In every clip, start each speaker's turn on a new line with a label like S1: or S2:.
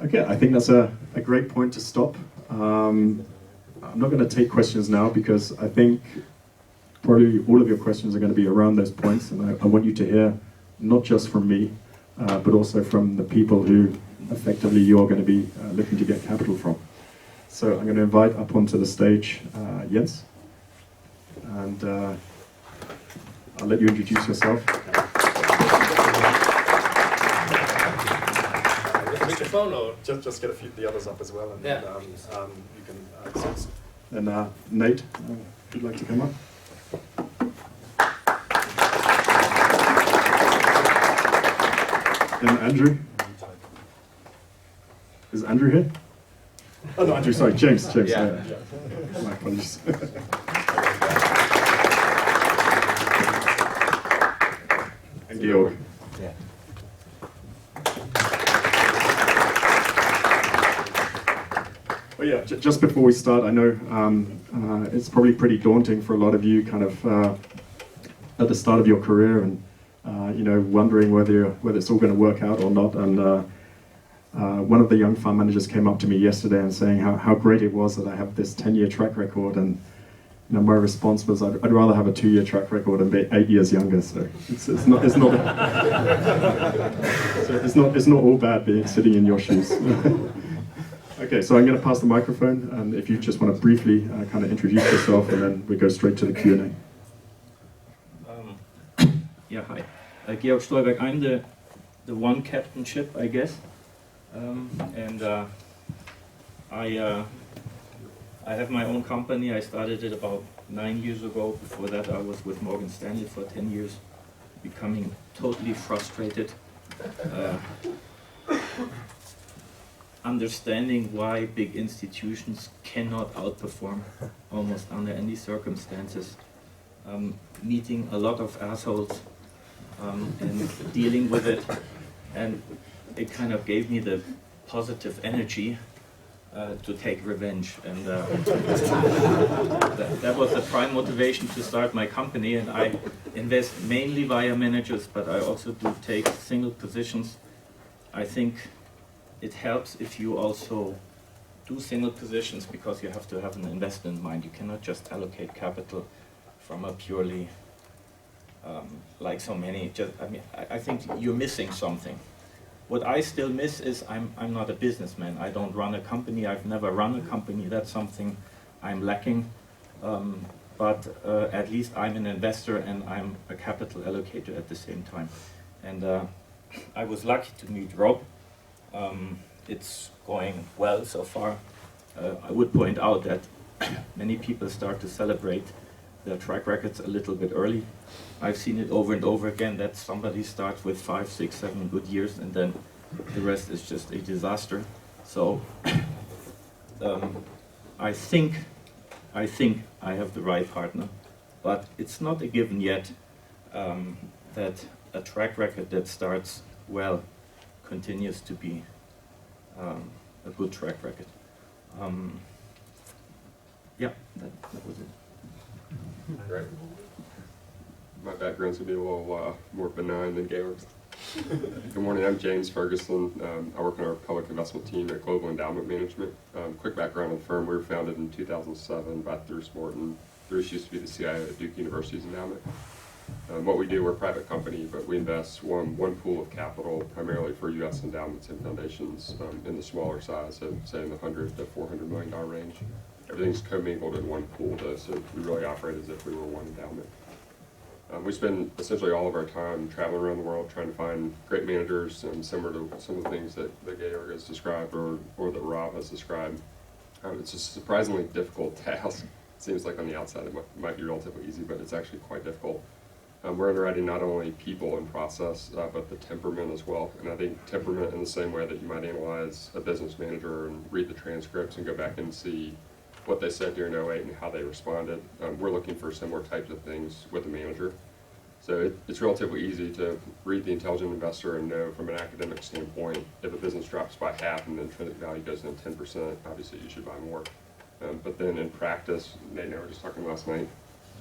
S1: Okay, I think that's a great point to stop. I'm not going to take questions now because I think probably all of your questions are going to be around those points, and I want you to hear not just from me, but also from the people who effectively you're going to be looking to get capital from. So I'm going to invite up onto the stage Jens, and I'll let you introduce yourself.
S2: Microphone, or just get the others up as well, and
S3: yeah.
S2: You can.
S1: And Nate, if you'd like to come up. And Andrew. Is Andrew here? Oh no, Andrew. Sorry, James.
S3: Yeah.
S1: My apologies. And Georg.
S3: Yeah.
S1: Well, yeah. Just before we start, I know it's probably pretty daunting for a lot of you, kind of at the start of your career, and wondering whether it's all going to work out or not. And one of the young fund managers came up to me yesterday and saying how great it was that I have this 10-year track record, and my response was I'd rather have a 2-year track record and be 8 years younger. So it's not so it's not all bad being sitting in your shoes. Okay, so I'm going to pass the microphone, and if you just want to briefly kind of introduce yourself, and then we go straight to the Q&A.
S4: Yeah, hi. Georg Stolberg, I'm the one captainship, I guess. I have my own company. I started it about 9 years ago. Before that, I was with Morgan Stanley for 10 years, becoming totally frustrated, understanding why big institutions cannot outperform almost under any circumstances, meeting a lot of assholes, and dealing with it, and it kind of gave me the positive energy to take revenge, and that was the prime motivation to start my company. And I invest mainly via managers, but I also do take single positions. I think it helps if you also do single positions, because you have to have an investment in mind. You cannot just allocate capital from a purely like so many. I think you're missing something. What I still miss is I'm not a businessman. I don't run a company. I've never run a company. That's something I'm lacking. But at least I'm an investor, and I'm a capital allocator at the same time. And I was lucky to meet Rob. It's going well so far. I would point out that many people start to celebrate their track records a little bit early. I've seen it over and over again that somebody starts with 5, 6, 7 good years, and then the rest is just a disaster. So I think I have the right partner, but it's not a given yet that a track record that starts well continues to be a good track record. Yeah, that was it.
S5: Great. My background's gonna be a little more benign than Georg's. Good morning, I'm James Ferguson. I work on our public investment team at Global Endowment Management. Quick background on the firm: we were founded in 2007 by Bruce Morton. Bruce used to be the CIO at Duke University's endowment. What we do, we're a private company, but we invest one pool of capital primarily for U.S. endowments and foundations in the smaller size, so say in the $100 to $400 million range. Everything's commingled in one pool, though, so we really operate as if we were one endowment. We spend essentially all of our time traveling around the world trying to find great managers, similar to some of the things that Georg has described or that Rob has described. It's a surprisingly difficult task. It seems like on the outside it might be relatively easy, but it's actually quite difficult. We're underwriting not only people and process, but the temperament as well. And I think temperament in the same way that you might analyze a business manager and read the transcripts and go back and see what they said during 08 and how they responded. We're looking for similar types of things with a manager. So it's relatively easy to read the intelligent investor and know from an academic standpoint, if a business drops by half and the intrinsic value goes down 10%, obviously you should buy more. But then in practice, Nate and I were just talking last night,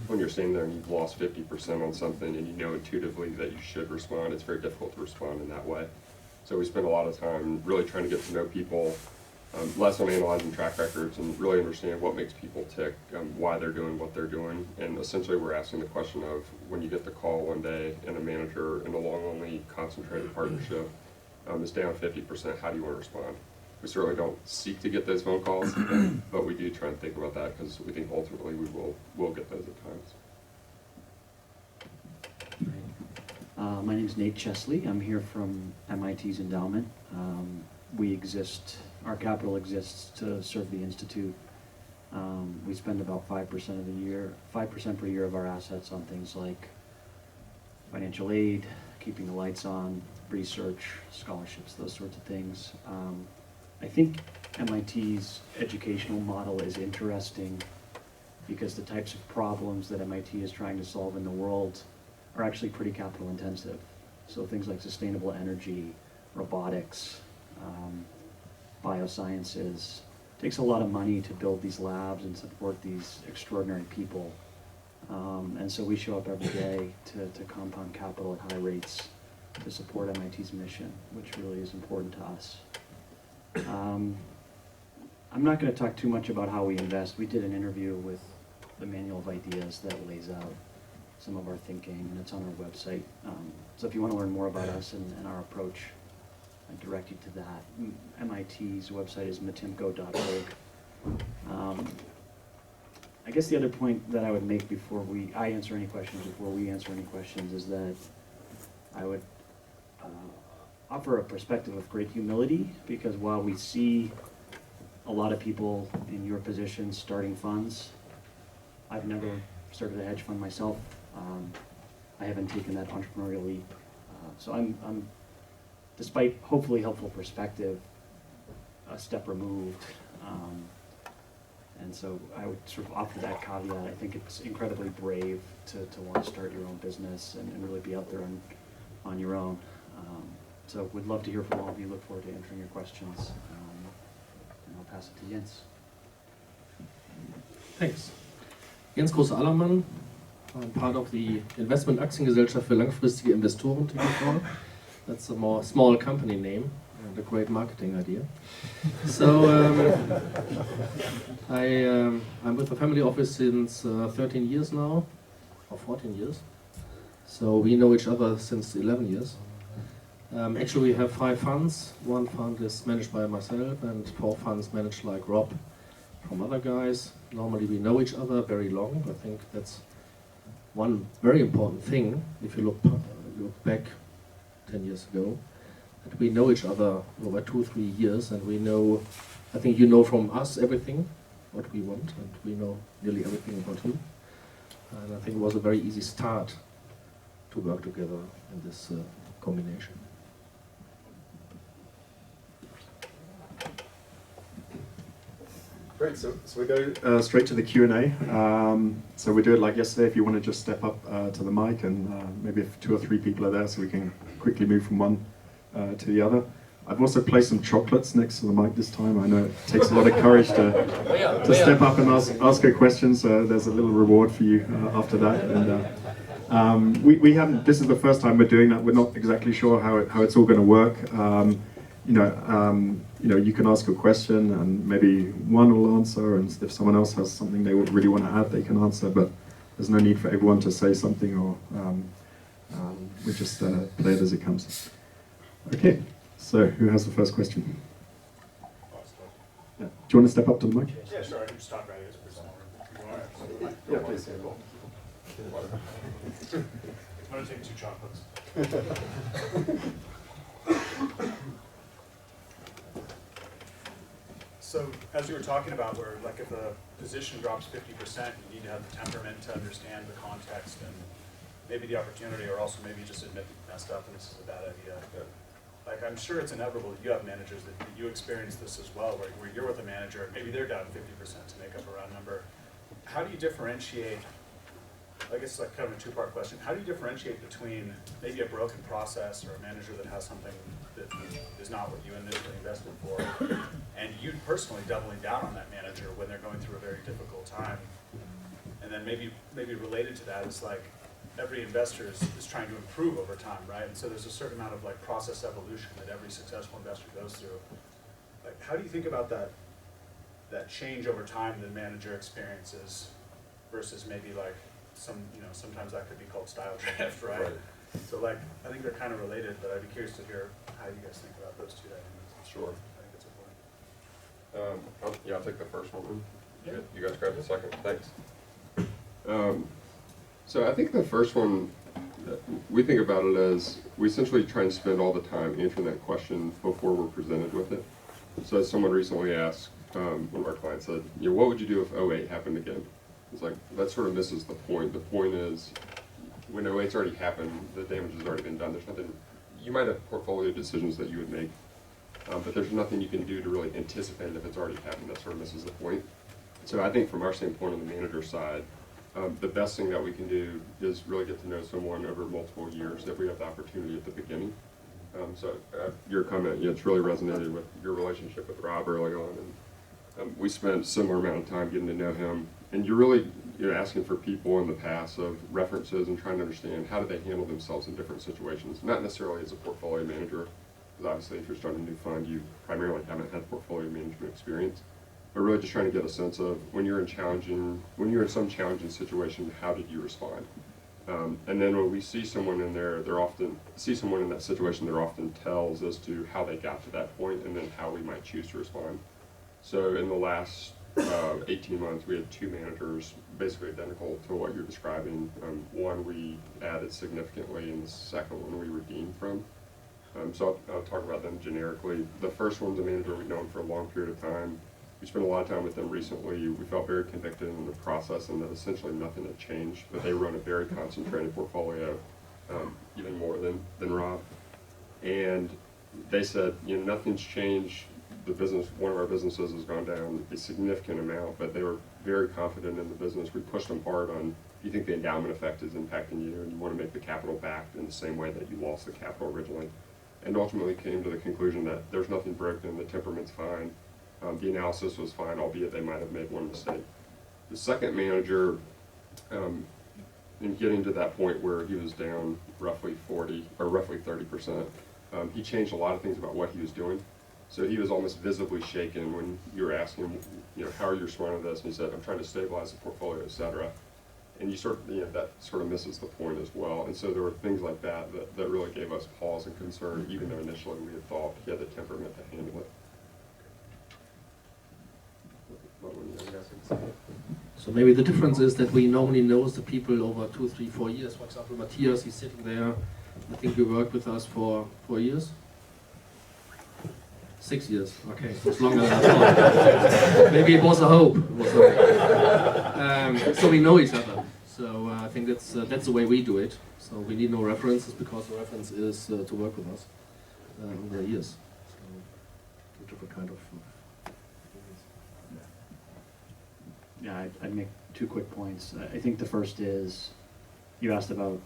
S5: when you're standing there and you've lost 50% on something and you know intuitively that you should respond, it's very difficult to respond in that way. So we spend a lot of time really trying to get to know people, less on analyzing track records and really understand what makes people tick, why they're doing what they're doing. And essentially we're asking the question of, when you get the call one day and a manager in a long-only concentrated partnership is down 50%, how do you want to respond? We certainly don't seek to get those phone calls, but we do try and think about that because we think ultimately we will get those at times.
S3: My name is Nate Chesley. I'm here from MIT's endowment. Our capital exists to serve the Institute. We spend about 5% per year of our assets on things like financial aid, keeping the lights on, research, scholarships, those sorts of things. I think MIT's educational model is interesting because the types of problems that MIT is trying to solve in the world are actually pretty capital intensive. So things like sustainable energy, robotics, biosciences. It takes a lot of money to build these labs and support these extraordinary people. And so we show up every day to compound capital at high rates to support MIT's mission, which really is important to us. I'm not going to talk too much about how we invest. We did an interview with the Manual of Ideas that lays out some of our thinking, and it's on our website. So if you want to learn more about us and our approach, I direct you to that. MIT's website is matimco.org. I guess the other point that I would make before we answer any questions is that I would offer a perspective of great humility, because while we see a lot of people in your position starting funds, I've never started a hedge fund myself. I haven't taken that entrepreneurial leap. So I'm, despite hopefully helpful perspective, a step removed. And so I would sort of offer that caveat. I think it's incredibly brave to want to start your own business and really be out there on your own. So we'd love to hear from all of you. Look forward to answering your questions. And I'll pass it to Jens.
S6: Thanks. Jens Groß-Allermann, I'm part of the Investment Aktiengesellschaft für langfristige Investoren, TGV. That's a more small company name and a great marketing idea. So I'm with the family office since 13 years now, or 14 years. So we know each other since 11 years. Actually, we have 5 funds. 1 fund is managed by myself, and 4 funds managed like Rob from other guys. Normally we know each other very long. I think that's one very important thing, if you look back 10 years ago, that we know each other over 2-3 years, and we know, I think you know from us everything, what we want, and we know nearly everything about you. And I think it was a very easy start to work together in this combination.
S1: Great, so we go straight to the Q&A. So we do it like yesterday. If you want to just step up to the mic, and maybe if 2 or 3 people are there, so we can quickly move from one to the other. I've also placed some chocolates next to the mic this time. I know it takes a lot of courage to step up and ask a question, so there's a little reward for you after that. And we haven't. This is the first time we're doing that. We're not exactly sure how it's all going to work. You can ask a question and maybe one will answer, and if someone else has something they would really want to add, they can answer, but there's no need for everyone to say something, or we just play it as it comes. Okay, so who has the first question? Yeah. Do you want to step up to the mic?
S2: Yeah, sure. I can just talk right here.
S1: Yeah, please.
S2: I'm going to take 2 chocolates. So, as you were talking about, where like if a position drops 50%, you need to have the temperament to understand the context and maybe the opportunity, or also maybe just admit you messed up and this is a bad idea. Like, I'm sure it's inevitable that you have managers that you experience this as well, where you're with a manager, maybe they're down 50% to make up a round number. How do you differentiate? I guess it's like kind of a 2-part question. How do you differentiate between maybe a broken process or a manager that has something that is not what you initially invested for, and you personally doubling down on that manager when they're going through a very difficult time? And then maybe related to that is like, every investor is trying to improve over time, right? And so there's a certain amount of like process evolution that every successful investor goes through. Like, how do you think about that change over time the manager experiences versus maybe like sometimes that could be called style drift, right? So like, I think they're kind of related, but I'd be curious to hear how you guys think about those two dynamics.
S5: Sure.
S2: I think it's important.
S5: I'll take the first one.
S2: Yeah.
S5: You guys grab the second. Thanks. So I think the first one, we think about it as we essentially try and spend all the time answering that question before we're presented with it. So someone recently asked, one of our clients said, what would you do if '08 happened again? It's like, that sort of misses the point. The point is, when '08's already happened, the damage has already been done. There's nothing, you might have portfolio decisions that you would make, but there's nothing you can do to really anticipate it if it's already happened. That sort of misses the point. So I think from our standpoint on the manager side, the best thing that we can do is really get to know someone over multiple years if we have the opportunity at the beginning. Your comment, it's really resonated with your relationship with Rob early on, and we spent a similar amount of time getting to know him. And you're really asking for people in the past of references and trying to understand how do they handle themselves in different situations, not necessarily as a portfolio manager, because obviously if you're starting a new fund, you primarily haven't had portfolio management experience. But really just trying to get a sense of when you're in some challenging situation, how did you respond? And then when we see someone in there, someone in that situation, they're often tells as to how they got to that point and then how we might choose to respond. So in the last 18 months, we had 2 managers basically identical to what you're describing. One we added significantly, and the second one we redeemed from. So I'll talk about them generically. The first one's a manager we've known for a long period of time. We spent a lot of time with them recently. We felt very convicted in the process and that essentially nothing had changed, but they run a very concentrated portfolio, even more than Rob. And they said, nothing's changed. The business, one of our businesses has gone down a significant amount, but they were very confident in the business. We pushed them hard on, you think the endowment effect is impacting you and you want to make the capital back in the same way that you lost the capital originally. And ultimately came to the conclusion that there's nothing broken, the temperament's fine. The analysis was fine, albeit they might have made one mistake. The second manager, in getting to that point where he was down roughly 30%, he changed a lot of things about what he was doing. So he was almost visibly shaken when you were asking him, how are you responding to this? And he said, I'm trying to stabilize the portfolio, et cetera. And you sort of, that sort of misses the point as well. And so there were things like that really gave us pause and concern, even though initially we had thought he had the temperament to handle it.
S6: So maybe the difference is that we normally know the people over 2, 3, 4 years. For example, Matthias, he's sitting there. I think he worked with us for 4 years. 6 years. Okay, so it's longer than I thought. Maybe it was a hope. So we know each other. So I think that's the way we do it. So we need no references because the reference is to work with us over the years. So different kind of.
S3: Yeah, I'd make 2 quick points. I think the first is, you asked about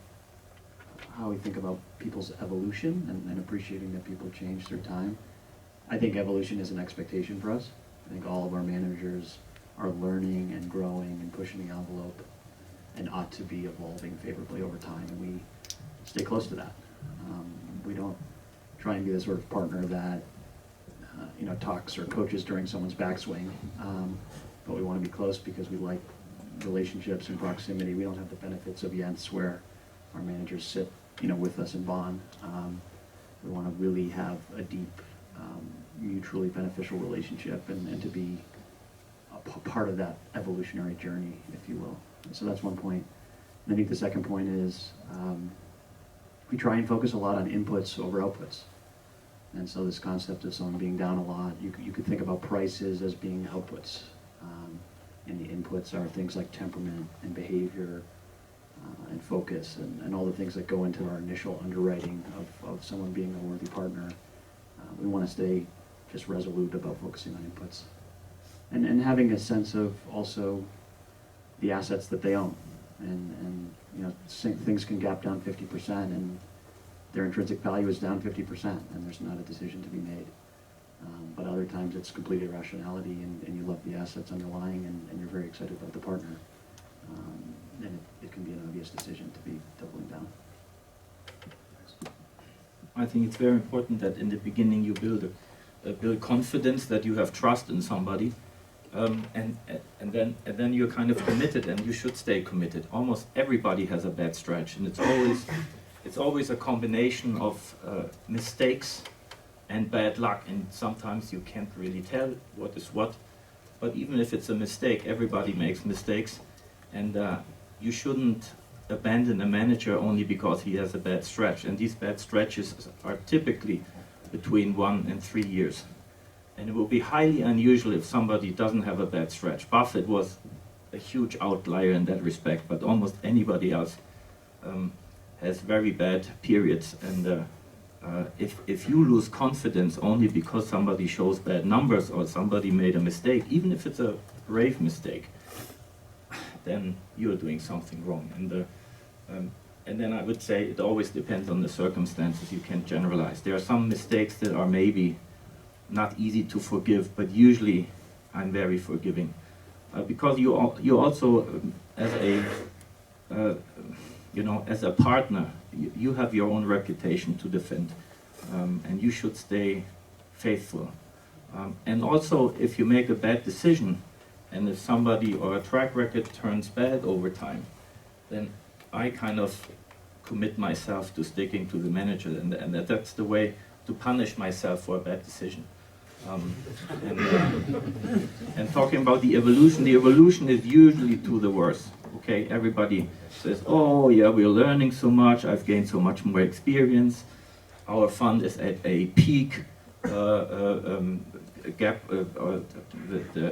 S3: how we think about people's evolution and appreciating that people change through time. I think evolution is an expectation for us. I think all of our managers are learning and growing and pushing the envelope and ought to be evolving favorably over time, and we stay close to that. We don't try and be the sort of partner that talks or coaches during someone's backswing. But we want to be close because we like relationships and proximity. We don't have the benefits of Jens where our managers sit, with us in bond. We want to really have a deep, mutually beneficial relationship and to be a part of that evolutionary journey, if you will. So that's one point. And I think the second point is we try and focus a lot on inputs over outputs. And so this concept of someone being down a lot, you could think about prices as being outputs. And the inputs are things like temperament and behavior and focus and all the things that go into our initial underwriting of someone being a worthy partner. We want to stay just resolute about focusing on inputs. And having a sense of also the assets that they own. And things can gap down 50% and their intrinsic value is down 50% and there's not a decision to be made. But other times it's complete irrationality and you love the assets underlying and you're very excited about the partner. then it can be an obvious decision to be doubling down.
S4: I think it's very important that in the beginning you build confidence, that you have trust in somebody, and then you're kind of committed, and you should stay committed. Almost everybody has a bad stretch, and it's always a combination of mistakes and bad luck, and sometimes you can't really tell what is what. But even if it's a mistake, everybody makes mistakes, and you shouldn't abandon a manager only because he has a bad stretch. And these bad stretches are typically between 1 and 3 years. And it will be highly unusual if somebody doesn't have a bad stretch. Buffett was a huge outlier in that respect, but almost anybody else has very bad periods. And if you lose confidence only because somebody shows bad numbers or somebody made a mistake, even if it's a grave mistake, then you're doing something wrong. And then I would say it always depends on the circumstances. You can't generalize. There are some mistakes that are maybe not easy to forgive, but usually I'm very forgiving, because you also as a as a partner, you have your own reputation to defend, and you should stay faithful. And also, if you make a bad decision, and if somebody or a track record turns bad over time, then I kind of commit myself to sticking to the manager, and that's the way to punish myself for a bad decision. And talking about the evolution is usually to the worse. Okay, everybody says, "Oh yeah, we're learning so much. I've gained so much more experience. Our fund is at a peak gap.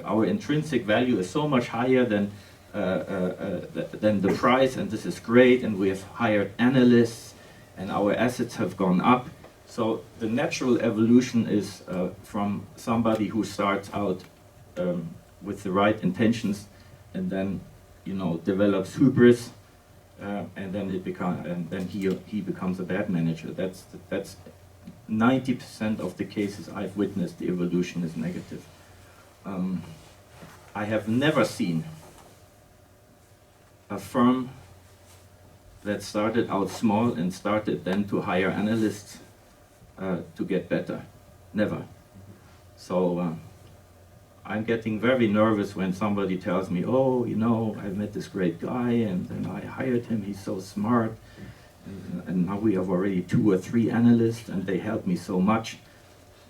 S4: Our intrinsic value is so much higher than the price, and this is great. And we have hired analysts, and our assets have gone up." So the natural evolution is from somebody who starts out with the right intentions, and then develops hubris, and then he becomes a bad manager. That's 90% of the cases I've witnessed. The evolution is negative. I have never seen a firm that started out small and started then to hire analysts to get better. Never. So I'm getting very nervous when somebody tells me, "Oh, I met this great guy and I hired him, he's so smart, and now we have already 2 or 3 analysts and they help me so much."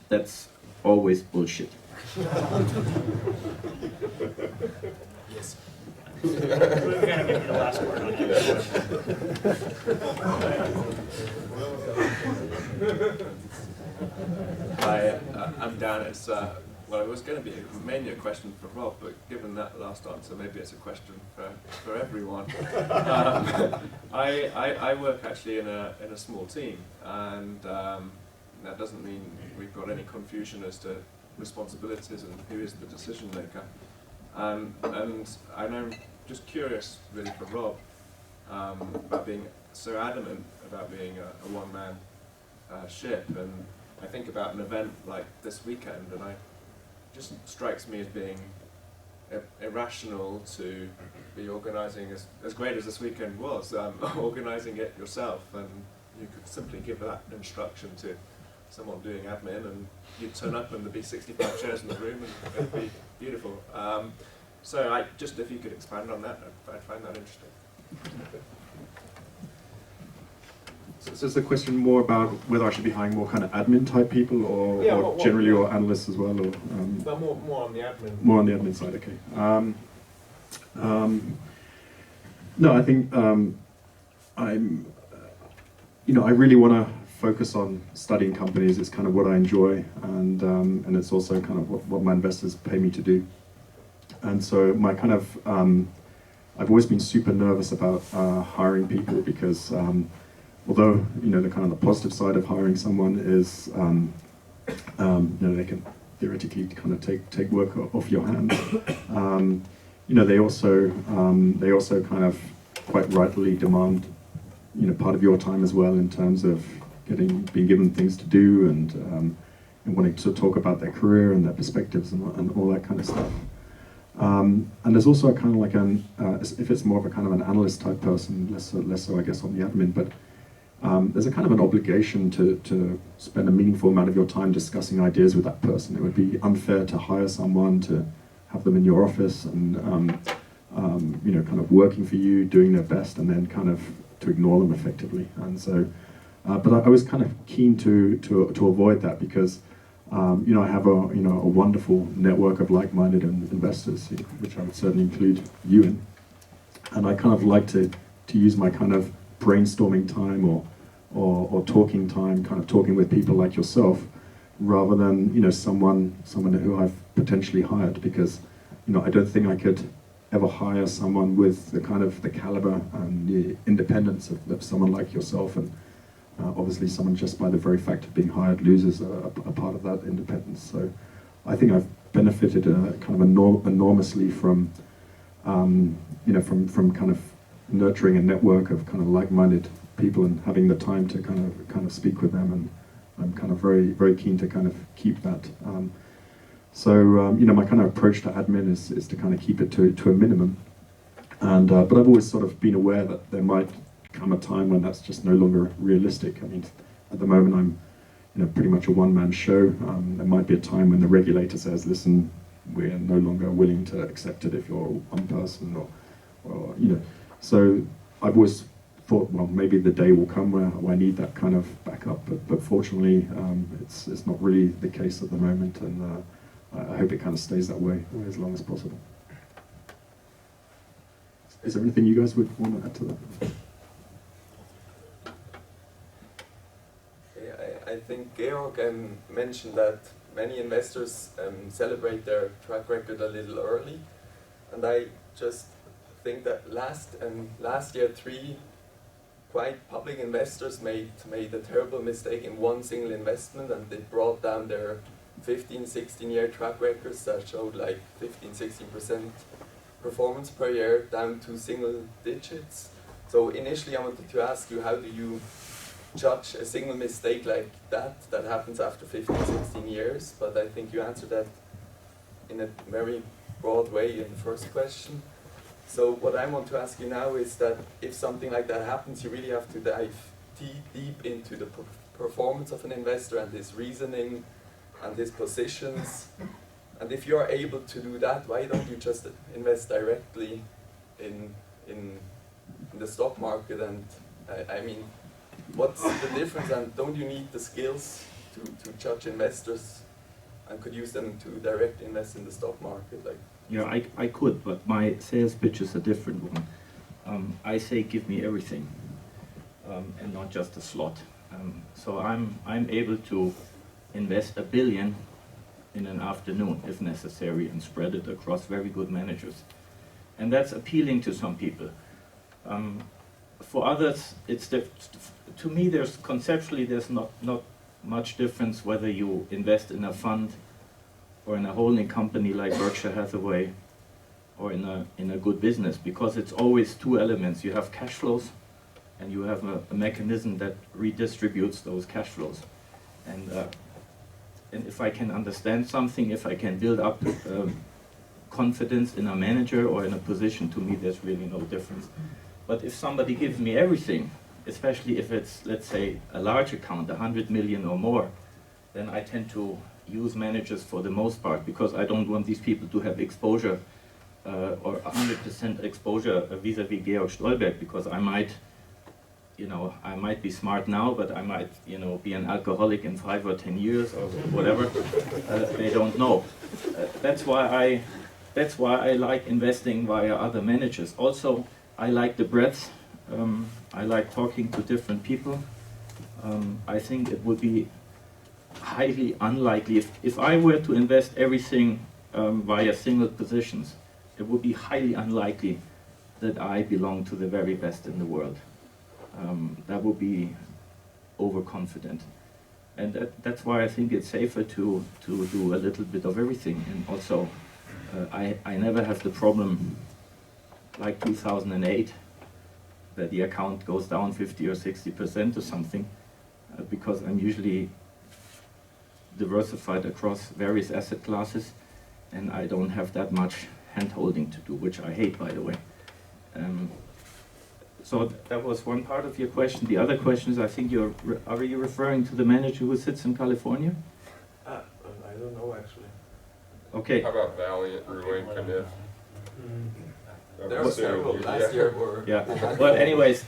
S4: That's always bullshit.
S2: Yes. We're gonna give you the last word on
S7: Hi, I'm Dan. Well, it was going to be mainly a question for Rob, but given that last answer, maybe it's a question for everyone. I work actually in a small team, and that doesn't mean we've got any confusion as to responsibilities and who is the decision maker. And I'm just curious, really, for Rob, about being so adamant about being a one-man ship. And I think about an event like this weekend, and it just strikes me as being irrational to be organising, as great as this weekend was, organising it yourself, and you could simply give that instruction to someone doing admin, and you'd turn up and there'd be 65 chairs in the room, and it'd be beautiful. So if you could expand on that, I'd find that interesting.
S1: So is the question more about whether I should be hiring more kind of admin type people, or,
S7: Yeah,
S1: or generally, or analysts as well, or
S7: But more on the admin.
S1: more on the admin side? Okay. No, I think I really want to focus on studying companies. It's kind of what I enjoy, and it's also kind of what my investors pay me to do. And so my kind of I've always been super nervous about hiring people, because although the kind of the positive side of hiring someone is they can theoretically kind of take work off your hands. They also kind of quite rightly demand part of your time as well, in terms of being given things to do, and wanting to talk about their career and their perspectives and all that kind of stuff. And there's also a kind of like if it's more of a kind of an analyst type person, less so I guess on the admin, but there's a kind of an obligation to spend a meaningful amount of your time discussing ideas with that person. It would be unfair to hire someone to have them in your office and you know, kind of working for you, doing their best, and then kind of to ignore them effectively. And so, but I was kind of keen to avoid that because you know, I have a wonderful network of like-minded investors, which I would certainly include you in, and I kind of like to use my kind of brainstorming time or talking time, kind of talking with people like yourself, rather than, you know, someone who I've potentially hired, because, you know, I don't think I could ever hire someone with the kind of the caliber and the independence of someone like yourself. And obviously someone just by the very fact of being hired loses a part of that independence. So I think I've benefited kind of enormously from you know, from kind of nurturing a network of kind of like-minded people and having the time to kind of speak with them, and I'm kind of very keen to kind of keep that. So you know, my kind of approach to admin is to kind of keep it to a minimum, and but I've always sort of been aware that there might come a time when that's just no longer realistic. I mean, at the moment I'm, you know, pretty much a one-man show. There might be a time when the regulator says, listen, we're no longer willing to accept it if you're one person, or you know. So I've always thought, well, maybe the day will come where I need that kind of backup, but fortunately it's not really the case at the moment, and I hope it kind of stays that way as long as possible. Is there anything you guys would want to add to that?
S8: I think Georg mentioned that many investors celebrate their track record a little early, and I just think that last year 3 quite public investors made a terrible mistake in one single investment, and they brought down their 15-16 year track records that showed like 15-16% performance per year down to single digits. So initially I wanted to ask you, how do you judge a single mistake like that happens after 15-16 years? But I think you answered that in a very broad way in the first question. So what I want to ask you now is that if something like that happens, you really have to dive deep into the performance of an investor and his reasoning and his positions. And if you are able to do that, why don't you just invest directly in the stock market? And I mean, what's the difference, and don't you need the skills to judge investors and could use them to direct invest in the stock market? Like,
S4: Yeah, I could, but my sales pitch is a different one. I say, give me everything, and not just a slot. So I'm able to invest $1 billion in an afternoon, if necessary, and spread it across very good managers. And that's appealing to some people. For others, to me, conceptually, there's not much difference whether you invest in a fund or in a holding company like Berkshire Hathaway, or in a good business, because it's always 2 elements. You have cash flows, and you have a mechanism that redistributes those cash flows. And if I can understand something, if I can build up confidence in a manager or in a position, to me there's really no difference. But if somebody gives me everything, especially if it's, let's say, a large account, 100 million or more, then I tend to use managers for the most part, because I don't want these people to have exposure or 100% exposure vis-a-vis Georg Stolberg, because I might be smart now, but I might, be an alcoholic in 5 or 10 years or whatever. They don't know. That's why I like investing via other managers. Also, I like the breadth. I like talking to different people. I think it would be highly unlikely if I were to invest everything via single positions. It would be highly unlikely that I belong to the very best in the world. That would be overconfident, and that's why I think it's safer to do a little bit of everything. And also, I never have the problem like 2008 that the account goes down 50 or 60% or something, because I'm usually diversified across various asset classes, and I don't have that much hand-holding to do, which I hate, by the way. So that was one part of your question. The other question is, I think are you referring to the manager who sits in California?
S8: I don't know actually.
S4: Okay.
S5: How about Valiant, Ruin, Kniff?
S8: There are several. Last year were.
S4: Yeah. Well, anyways,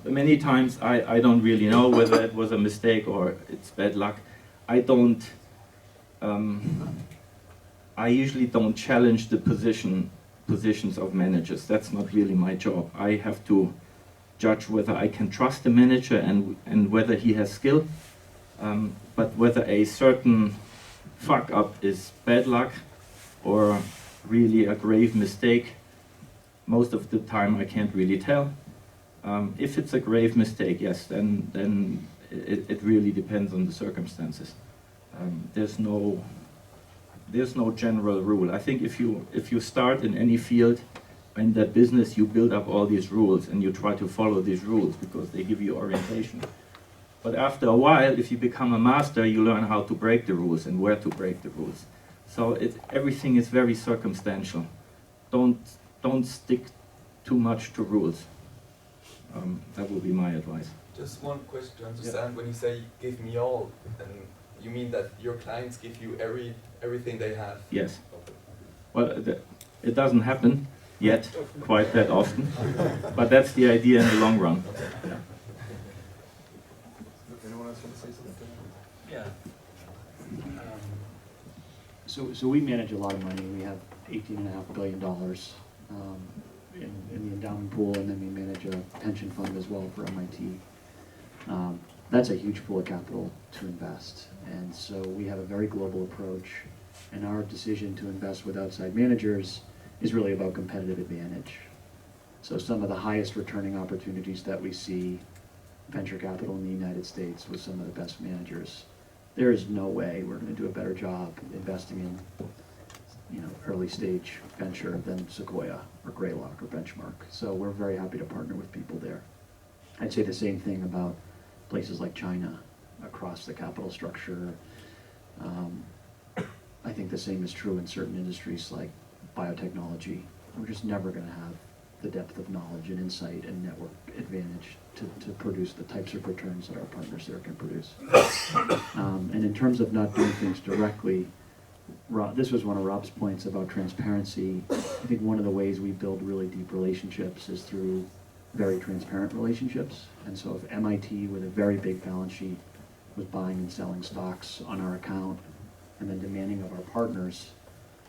S4: many times I don't really know whether it was a mistake or it's bad luck. I don't. I usually don't challenge the positions of managers. That's not really my job. I have to judge whether I can trust the manager and whether he has skill. But whether a certain fuck up is bad luck or really a grave mistake, most of the time I can't really tell. If it's a grave mistake, yes, then it really depends on the circumstances. There's no general rule. I think if you start in any field in that business, you build up all these rules and you try to follow these rules because they give you orientation. But after a while, if you become a master, you learn how to break the rules and where to break the rules. So everything is very circumstantial. Don't stick too much to rules. That would be my advice.
S8: Just one question to understand. When you say "give me all," and you mean that your clients give you everything they have?
S4: Yes. Well, it doesn't happen yet quite that often, but that's the idea in the long run. Yeah.
S6: Anyone else want to say something?
S3: Yeah. So we manage a lot of money. We have $18.5 billion in the endowment pool, and then we manage a pension fund as well for MIT. That's a huge pool of capital to invest, and so we have a very global approach, and our decision to invest with outside managers is really about competitive advantage. So some of the highest returning opportunities that we see, venture capital in the United States with some of the best managers, there is no way we're going to do a better job investing in early stage venture than Sequoia or Greylock or Benchmark. So we're very happy to partner with people there. I'd say the same thing about places like China across the capital structure. I think the same is true in certain industries like biotechnology. We're just never going to have the depth of knowledge and insight and network advantage to produce the types of returns that our partners there can produce. And in terms of not doing things directly, this was one of Rob's points about transparency. I think one of the ways we build really deep relationships is through very transparent relationships. And so if MIT with a very big balance sheet was buying and selling stocks on our account and then demanding of our partners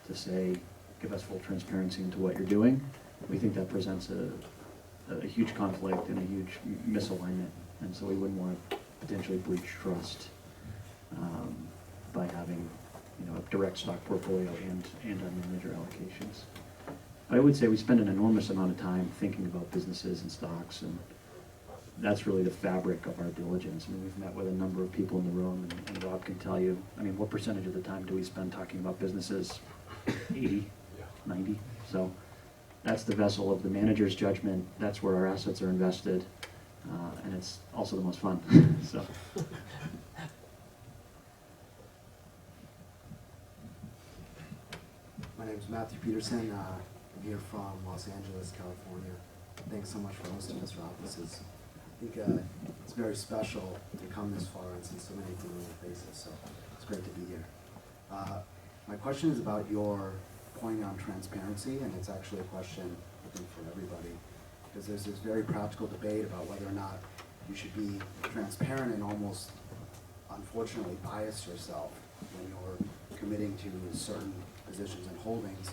S3: to say, give us full transparency into what you're doing, we think that presents a huge conflict and a huge misalignment. And so we wouldn't want to potentially breach trust by having a direct stock portfolio and on manager allocations. I would say we spend an enormous amount of time thinking about businesses and stocks, and that's really the fabric of our diligence. I mean, we've met with a number of people in the room, and Rob can tell you, what percentage of the time do we spend talking about businesses? 80, 90. So that's the vessel of the manager's judgment. That's where our assets are invested, and it's also the most fun. So.
S9: My name is Matthew Peterson. I'm here from Los Angeles, California. Thanks so much for hosting us, Rob. I think it's very special to come this far and see so many familiar faces, so it's great to be here. My question is about your point on transparency, and it's actually a question, I think, for everybody, because there's this very practical debate about whether or not you should be transparent and almost, unfortunately, bias yourself when you're committing to certain positions and holdings,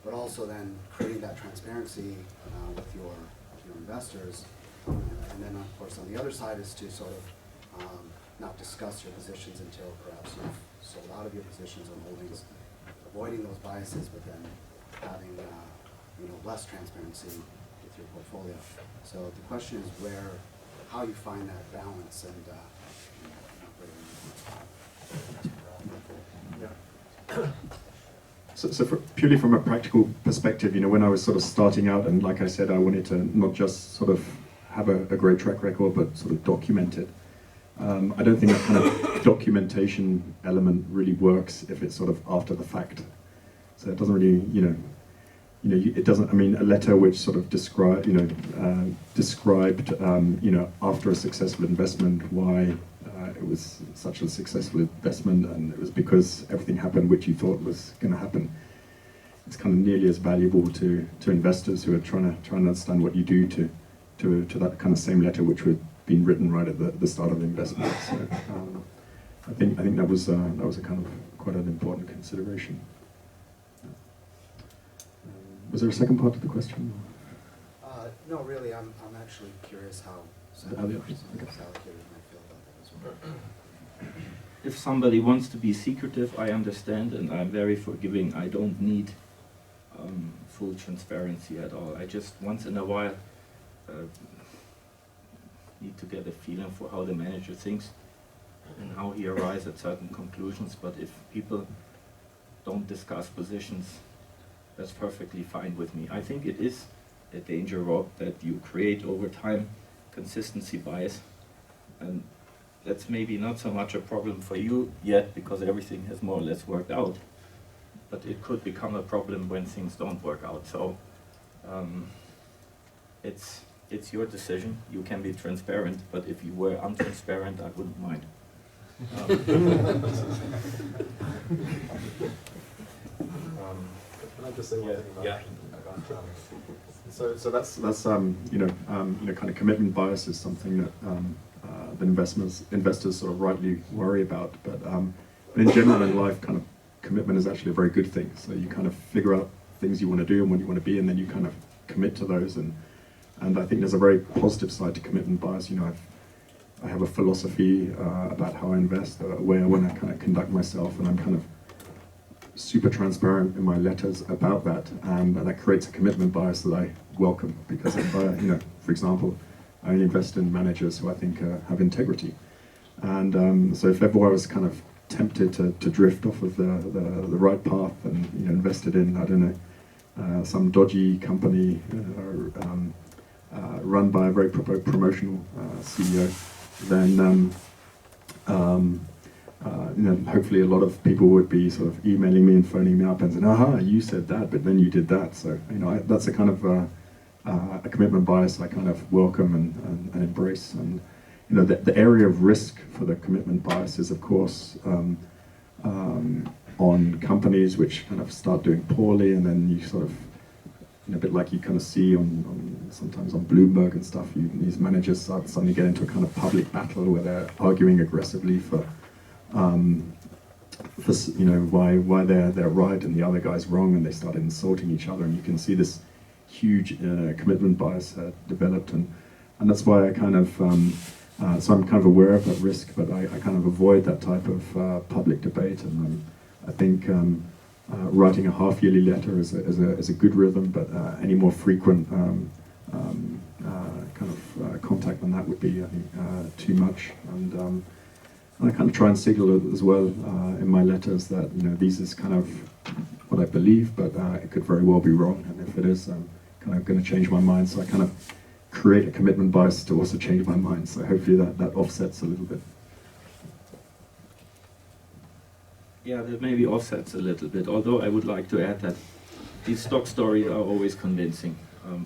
S9: but also then creating that transparency with your investors. And then, of course, on the other side is to sort of not discuss your positions until perhaps you've sold out of your positions and holdings, avoiding those biases, but then having less transparency with your portfolio. So the question is how you find that balance and
S1: So purely from a practical perspective, when I was sort of starting out, and like I said, I wanted to not just sort of have a great track record, but sort of document it. I don't think that kind of documentation element really works if it's sort of after the fact. So it doesn't really, it doesn't. I mean, a letter which sort of described, after a successful investment, why it was such a successful investment, and it was because everything happened which you thought was going to happen. It's kind of nearly as valuable to investors who are trying to understand what you do to that kind of same letter which would been written right at the start of the investment. So I think that was a kind of quite an important consideration. Was there a second part to the question?
S9: No, really, I'm actually curious how
S1: Okay.
S9: allocated might feel about that as well.
S4: If somebody wants to be secretive, I understand, and I'm very forgiving. I don't need full transparency at all. I just once in a while need to get a feeling for how the manager thinks and how he arrives at certain conclusions. But if people don't discuss positions, that's perfectly fine with me. I think it is a danger, Rob, that you create over time consistency bias, and that's maybe not so much a problem for you yet because everything has more or less worked out, but it could become a problem when things don't work out. So it's your decision. You can be transparent, but if you were untransparent, I wouldn't mind.
S1: Can I just say one thing about
S2: Yeah.
S1: So that's kind of commitment bias is something that that investors sort of rightly worry about. But in general in life, kind of commitment is actually a very good thing. So you kind of figure out things you want to do and what you want to be, and then you kind of commit to those. And I think there's a very positive side to commitment bias. I have a philosophy about how I invest, a way I want to kind of conduct myself, and I'm kind of super transparent in my letters about that, and that creates a commitment bias that I welcome, because if for example, I only invest in managers who I think have integrity, and so if ever I was kind of tempted to drift off of the right path and invested in, I don't know, some dodgy company run by a very promotional CEO, then hopefully a lot of people would be sort of emailing me and phoning me up and saying, "Aha, you said that, but then you did that." So that's a kind of a commitment bias I kind of welcome and embrace. And the area of risk for the commitment bias is, of course, on companies which kind of start doing poorly, and then you sort of, a bit like you kind of see sometimes on Bloomberg and stuff, these managers suddenly get into a kind of public battle where they're arguing aggressively for why they're right and the other guy's wrong, and they start insulting each other, and you can see this huge commitment bias developed, and that's why I kind of so I'm kind of aware of that risk, but I kind of avoid that type of public debate, and I think writing a half-yearly letter is a good rhythm, but any more frequent contact than that would be, I think, too much. And I kind of try and signal it as well in my letters that this is kind of what I believe, but it could very well be wrong, and if it is, I'm kind of going to change my mind. So I kind of create a commitment bias to also change my mind. So hopefully that offsets a little bit.
S4: Yeah, that maybe offsets a little bit, although I would like to add that these stock stories are always convincing.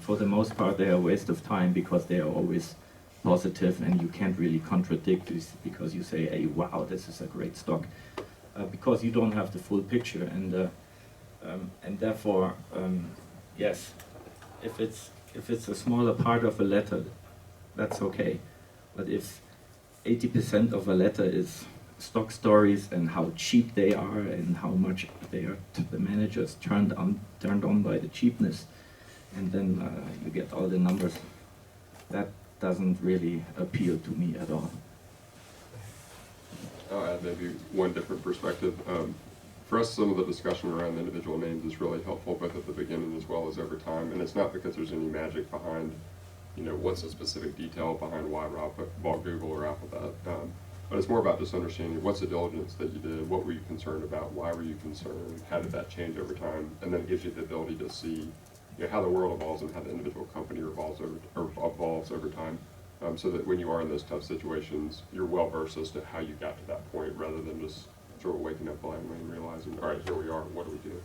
S4: For the most part, they are a waste of time because they are always positive, and you can't really contradict this because you say, "Hey, wow, this is a great stock," because you don't have the full picture, and therefore, yes, if it's a smaller part of a letter, that's okay. But if 80% of a letter is stock stories and how cheap they are and how much they are the managers turned on by the cheapness, and then you get all the numbers, that doesn't really appeal to me at all.
S5: I'll add maybe one different perspective. For us, some of the discussion around individual names is really helpful, both at the beginning as well as over time. And it's not because there's any magic behind, what's a specific detail behind why Rob bought Google or Alphabet. But it's more about just understanding what's the diligence that you did, what were you concerned about, why were you concerned, how did that change over time, and then it gives you the ability to see how the world evolves and how the individual company evolves over time. So that when you are in those tough situations, you're well versed as to how you got to that point, rather than just sort of waking up blindly and realizing, all right, here we are, what do we do?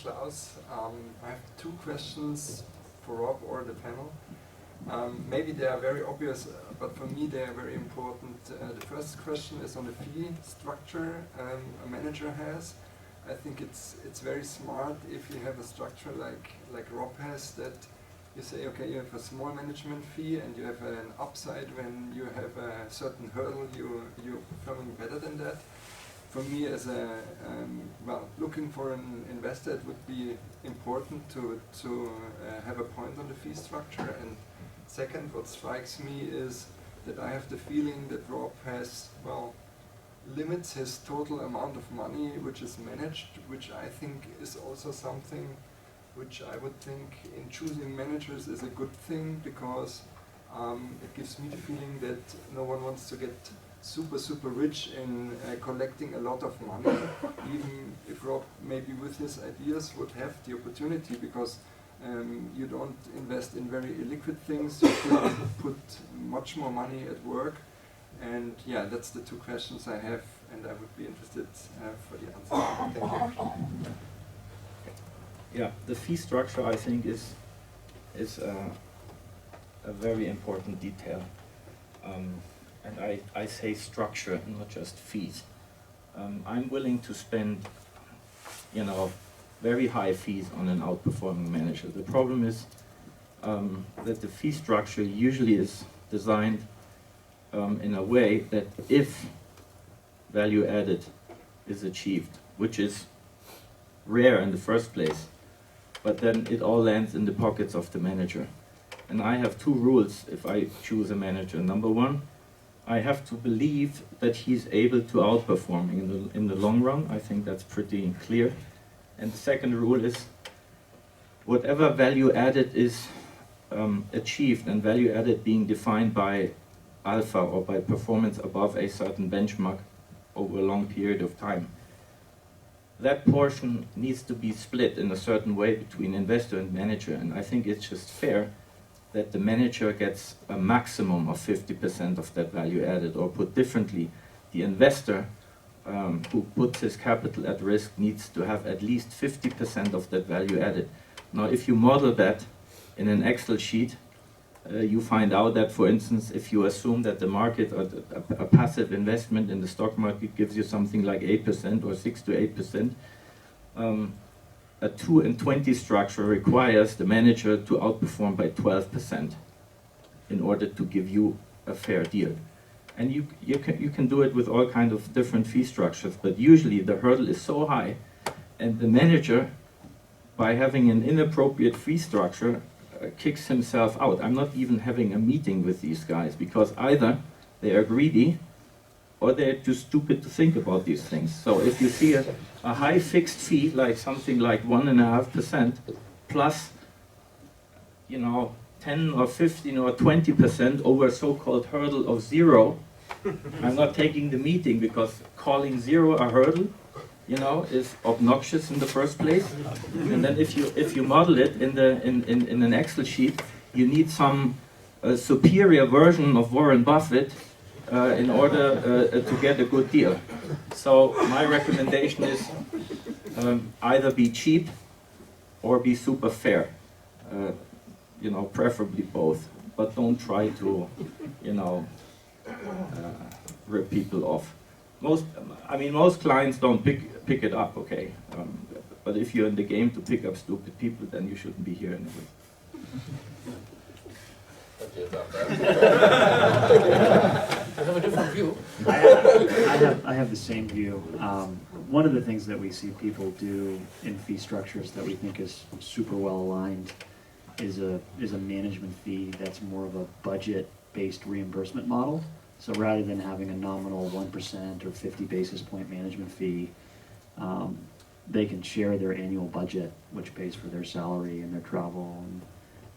S10: Klaus. I have two questions for Rob or the panel. Maybe they are very obvious, but for me they are very important. The first question is on the fee structure a manager has. I think it's very smart if you have a structure like Rob has, that you say, okay, you have a small management fee and you have an upside when you have a certain hurdle, you're performing better than that. For me, as a looking for an investor, it would be important to have a point on the fee structure. And second, what strikes me is that I have the feeling that Rob has limits his total amount of money which is managed, which I think is also something which I would think in choosing managers is a good thing, because it gives me the feeling that no one wants to get super rich in collecting a lot of money, even if Rob maybe with his ideas would have the opportunity, because you don't invest in very illiquid things, you should put much more money at work. And yeah, that's the two questions I have, and I would be interested for the answer. Thank you.
S4: Yeah, the fee structure, I think, is a very important detail. And I say structure, not just fees. I'm willing to spend, very high fees on an outperforming manager. The problem is that the fee structure usually is designed in a way that if value added is achieved, which is rare in the first place, but then it all lands in the pockets of the manager. And I have two rules if I choose a manager. Number one, I have to believe that he's able to outperform in the long run. I think that's pretty clear. And the second rule is, whatever value added is achieved, and value added being defined by alpha or by performance above a certain benchmark over a long period of time, that portion needs to be split in a certain way between investor and manager. And I think it's just fair that the manager gets a maximum of 50% of that value added, or put differently, the investor who puts his capital at risk needs to have at least 50% of that value added. Now, if you model that in an Excel sheet, you find out that, for instance, if you assume that the market or a passive investment in the stock market gives you something like 8% or 6 to 8%, a 2 and 20 structure requires the manager to outperform by 12% in order to give you a fair deal. And you can do it with all kinds of different fee structures, but usually the hurdle is so high, and the manager, by having an inappropriate fee structure, kicks himself out. I'm not even having a meeting with these guys, because either they are greedy or they're too stupid to think about these things. So if you see a high fixed fee, like something like 1.5% plus, 10 or 15 or 20% over a so-called hurdle of 0, I'm not taking the meeting, because calling 0 a hurdle, is obnoxious in the first place. And then if you model it in an Excel sheet, you need some superior version of Warren Buffett in order to get a good deal. So my recommendation is either be cheap or be super fair. Preferably both, but don't try to, rip people off. Most clients don't pick it up, okay. But if you're in the game to pick up stupid people, then you shouldn't be here anyway.
S6: I have a different view.
S3: I have the same view. One of the things that we see people do in fee structures that we think is super well aligned is a management fee that's more of a budget-based reimbursement model. So rather than having a nominal 1% or 50 basis point management fee, they can share their annual budget, which pays for their salary and their travel and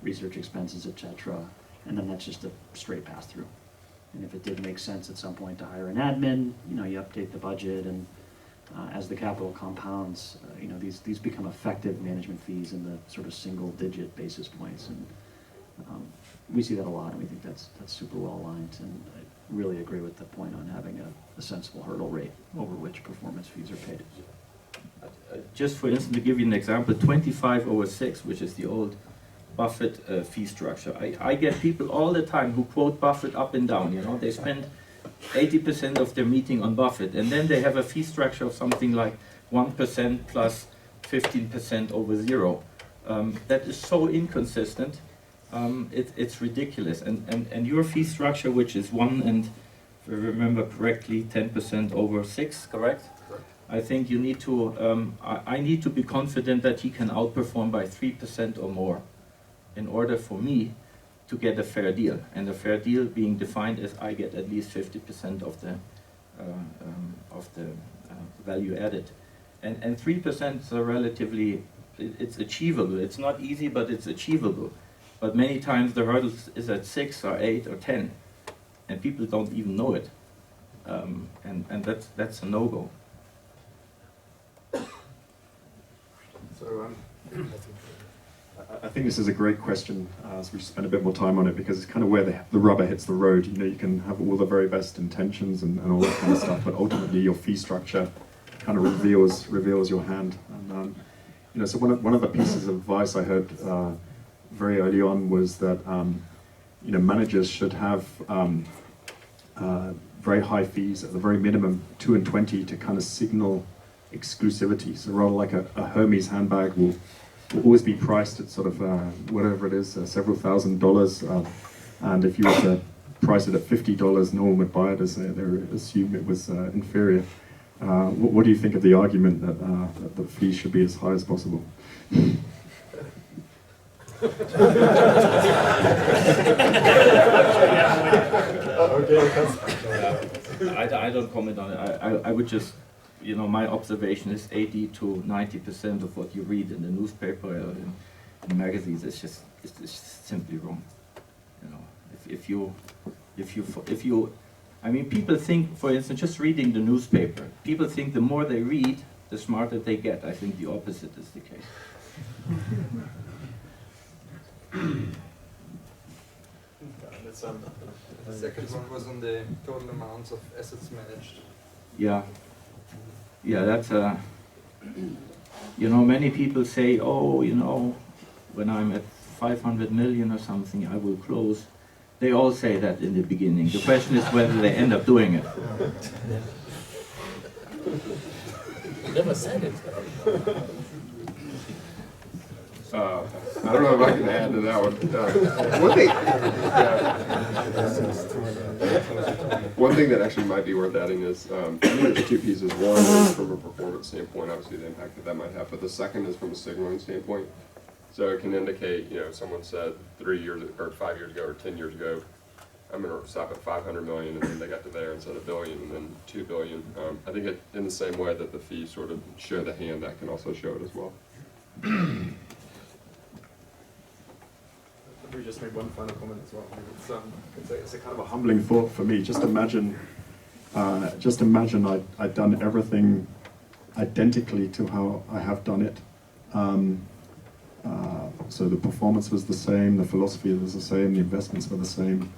S3: research expenses, etc. And then that's just a straight pass-through. And if it did make sense at some point to hire an admin, you update the budget, and as the capital compounds, these become effective management fees in the sort of single-digit basis points. And we see that a lot, and we think that's super well aligned. And I really agree with the point on having a sensible hurdle rate over which performance fees are paid.
S4: just for instance, to give you an example, 25/6, which is the old Buffett fee structure. I get people all the time who quote Buffett up and down. You know, they spend 80% of their meeting on Buffett, and then they have a fee structure of something like 1% plus 15% over zero. That is so inconsistent. It's ridiculous. And your fee structure, which is 1 and, if I remember correctly, 10% over 6, correct?
S5: Correct.
S4: I think you need to, I need to be confident that he can outperform by 3% or more in order for me to get a fair deal. And a fair deal being defined as I get at least 50% of the value added. And 3% is a relatively, it's achievable. It's not easy, but it's achievable. But many times the hurdle is at 6 or 8 or 10, and people don't even know it. And that's a no-go.
S1: So I think this is a great question, so we should spend a bit more time on it, because it's kind of where the rubber hits the road. You know, you can have all the very best intentions and all that kind of stuff, but ultimately your fee structure kind of reveals your hand. And you know, so one of the pieces of advice I heard very early on was that you know, managers should have very high fees, at the very minimum 2 and 20, to kind of signal exclusivity. So rather like a Hermes handbag will always be priced at sort of whatever it is, several $1,000s, and if you were to price it at $50, no one would buy it, as they assume it was inferior. What do you think of the argument that the fees should be as high as possible?
S4: I don't comment on it. I would just, you know, my observation is 80 to 90% of what you read in the newspaper or in magazines is just simply wrong. You know, if you, I mean, people think, for instance, just reading the newspaper, people think the more they read, the smarter they get. I think the opposite is the case.
S10: The second one was on the total amounts of assets managed.
S4: Yeah. Yeah, that's you know, many people say, oh, you know, when I'm at 500 million or something, I will close. They all say that in the beginning. The question is whether they end up doing it.
S11: Never said it.
S5: I don't know if I can add to that one. One thing that actually might be worth adding is, I think there's two pieces. One is from a performance standpoint, obviously the impact that might have, but the second is from a signaling standpoint. So it can indicate, you know, someone said 3 years or 5 years ago or 10 years ago, I'm going to stop at 500 million, and then they got to there and said $1 billion and then 2 billion. I think in the same way that the fees sort of show the hand, that can also show it as well.
S1: Let me just make one final comment as well. It's a kind of a humbling thought for me. Just imagine I'd done everything identically to how I have done it. So the performance was the same, the philosophy was the same, the investments were the same.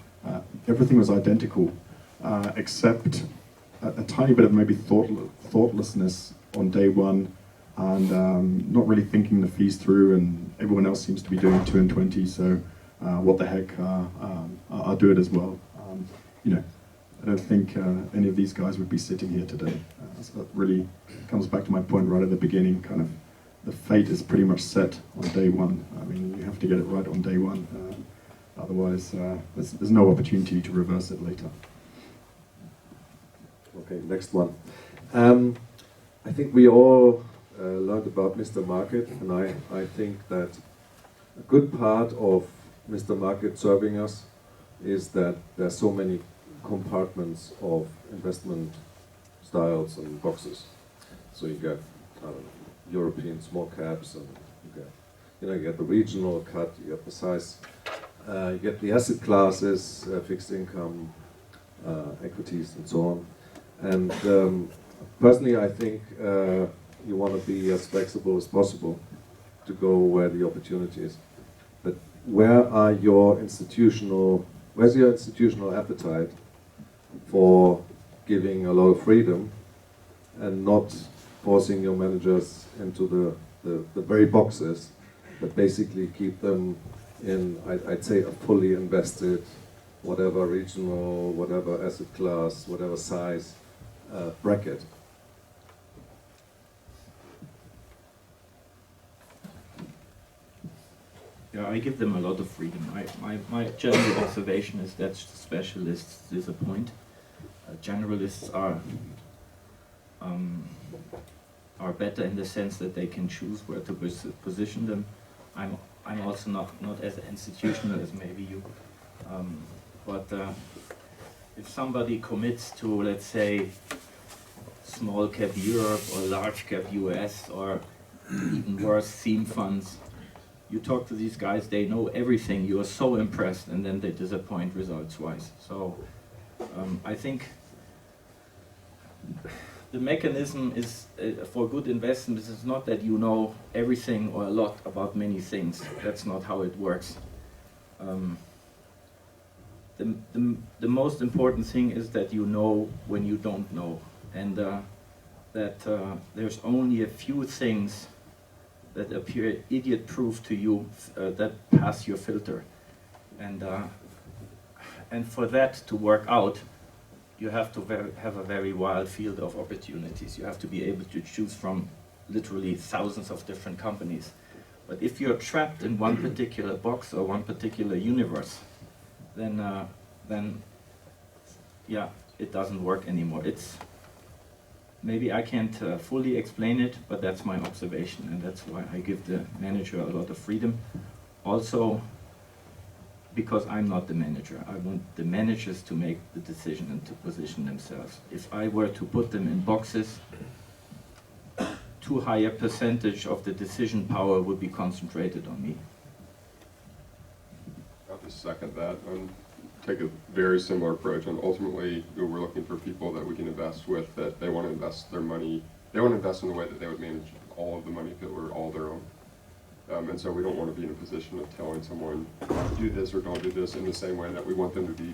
S1: Everything was identical, except a tiny bit of maybe thoughtlessness on day one, and not really thinking the fees through, and everyone else seems to be doing 2 and 20, so what the heck, I'll do it as well. You know, I don't think any of these guys would be sitting here today. So that really comes back to my point right at the beginning, kind of the fate is pretty much set on day one. I mean, you have to get it right on day one. Otherwise, there's no opportunity to reverse it later.
S12: Okay, next one. I think we all learned about Mr. Market, and I think that a good part of Mr. Market serving us is that there's so many compartments of investment styles and boxes. So you get, I don't know, European small caps, and you get the regional cut, you get the size, you get the asset classes, fixed income, equities, and so on. And personally, I think you want to be as flexible as possible to go where the opportunity is. But where's your institutional appetite for giving a lot of freedom and not forcing your managers into the very boxes, but basically keep them in, I'd say, a fully invested, whatever regional, whatever asset class, whatever size bracket.
S4: Yeah, I give them a lot of freedom. My general observation is that specialists disappoint. Generalists are better in the sense that they can choose where to position them. I'm also not as institutional as maybe you, but if somebody commits to, let's say, small cap Europe or large cap US or even worse, theme funds, you talk to these guys, they know everything, you are so impressed, and then they disappoint results-wise. So I think the mechanism is for good investments is not that you know everything or a lot about many things. That's not how it works. The most important thing is that you know when you don't know, and that there's only a few things that appear idiot-proof to you that pass your filter, and for that to work out, you have to have a very wide field of opportunities. You have to be able to choose from literally thousands of different companies. But if you're trapped in one particular box or one particular universe, then yeah, it doesn't work anymore. It's maybe I can't fully explain it, but that's my observation, and that's why I give the manager a lot of freedom. Also, because I'm not the manager, I want the managers to make the decision and to position themselves. If I were to put them in boxes, too high a percentage of the decision power would be concentrated on me.
S5: I'll just second that and take a very similar approach. And ultimately, we're looking for people that we can invest with, that they want to invest their money, they want to invest in the way that they would manage all of the money if it were all their own. And so we don't want to be in a position of telling someone, do this or don't do this, in the same way that we want them to be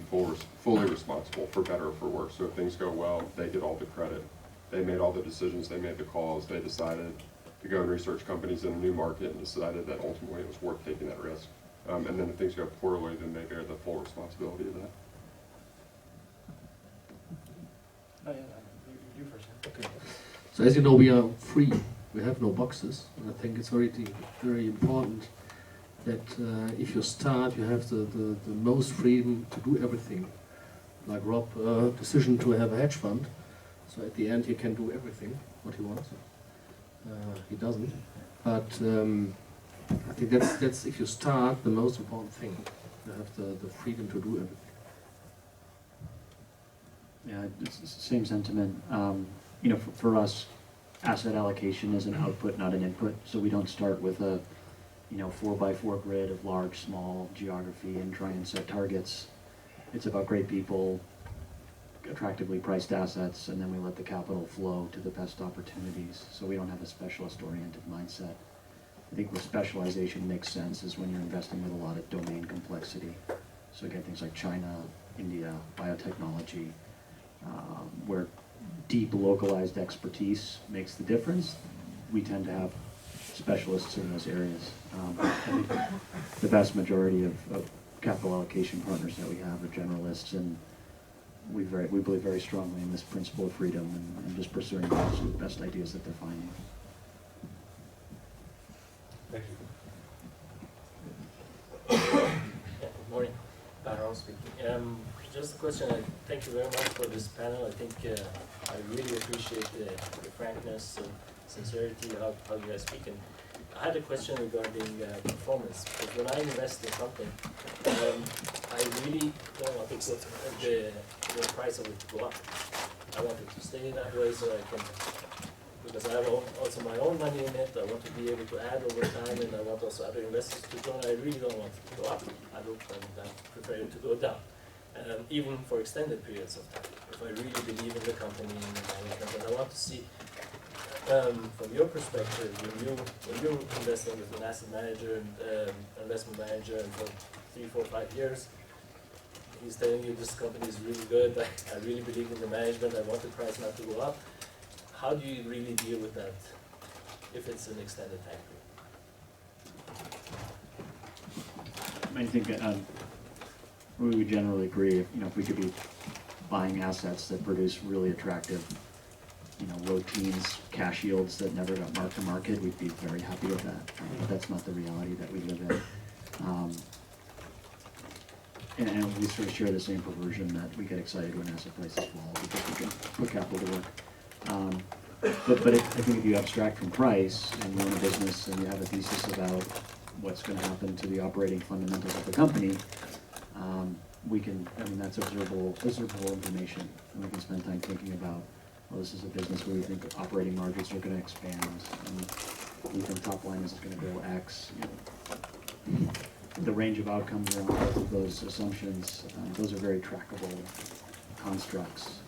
S5: fully responsible, for better or for worse. So if things go well, they get all the credit. They made all the decisions, they made the calls, they decided to go and research companies in a new market and decided that ultimately it was worth taking that risk. And then if things go poorly, then they bear the full responsibility of that.
S11: Oh, yeah, you first. Okay.
S6: So as you know, we are free. We have no boxes. And I think it's very important that if you start, you have the most freedom to do everything. Like Rob, decision to have a hedge fund. So at the end, he can do everything what he wants. He doesn't. But I think that's if you start, the most important thing. You have the freedom to do everything.
S3: Yeah, it's the same sentiment. You know, for us, asset allocation is an output, not an input. So we don't start with a, 4x4 grid of large, small geography and try and set targets. It's about great people, attractively priced assets, and then we let the capital flow to the best opportunities. So we don't have a specialist-oriented mindset. I think where specialization makes sense is when you're investing with a lot of domain complexity. So again, things like China, India, biotechnology, where deep localized expertise makes the difference. We tend to have specialists in those areas. I think the vast majority of capital allocation partners that we have are generalists, and we believe very strongly in this principle of freedom and just pursuing the best ideas that they're finding.
S2: Thank you.
S11: Yeah, good morning. Barrow speaking. Just a question. Thank you very much for this panel. I think I really appreciate the frankness and sincerity how you guys speak. And I had a question regarding performance. Because when I invest in something, I really don't want the price of it to go up. I want it to stay that way so I can, because I have also my own money in it. I want to be able to add over time, and I want also other investors to join. I really don't want it to go up. I prefer it to go down. Even for extended periods of time, if I really believe in the company and the management. And I want to see, from your perspective, when you're investing with an asset manager and investment manager, and for 3, 4, 5 years, he's telling you this company is really good, I really believe in the management, I want the price not to go up. how do you really deal with that if it's an extended time period?
S3: I think we would generally agree, if we could be buying assets that produce really attractive, low teens cash yields that never got marked to market, we'd be very happy with that. But that's not the reality that we live in. And we sort of share the same perversion that we get excited when asset prices fall because we can put capital to work. But I think if you abstract from price and you own a business and you have a thesis about what's going to happen to the operating fundamentals of the company, that's observable information, and we can spend time thinking about, well, this is a business where we think operating margins are going to expand, and we think top line is going to grow X. The range of outcomes around both of those assumptions, those are very trackable constructs.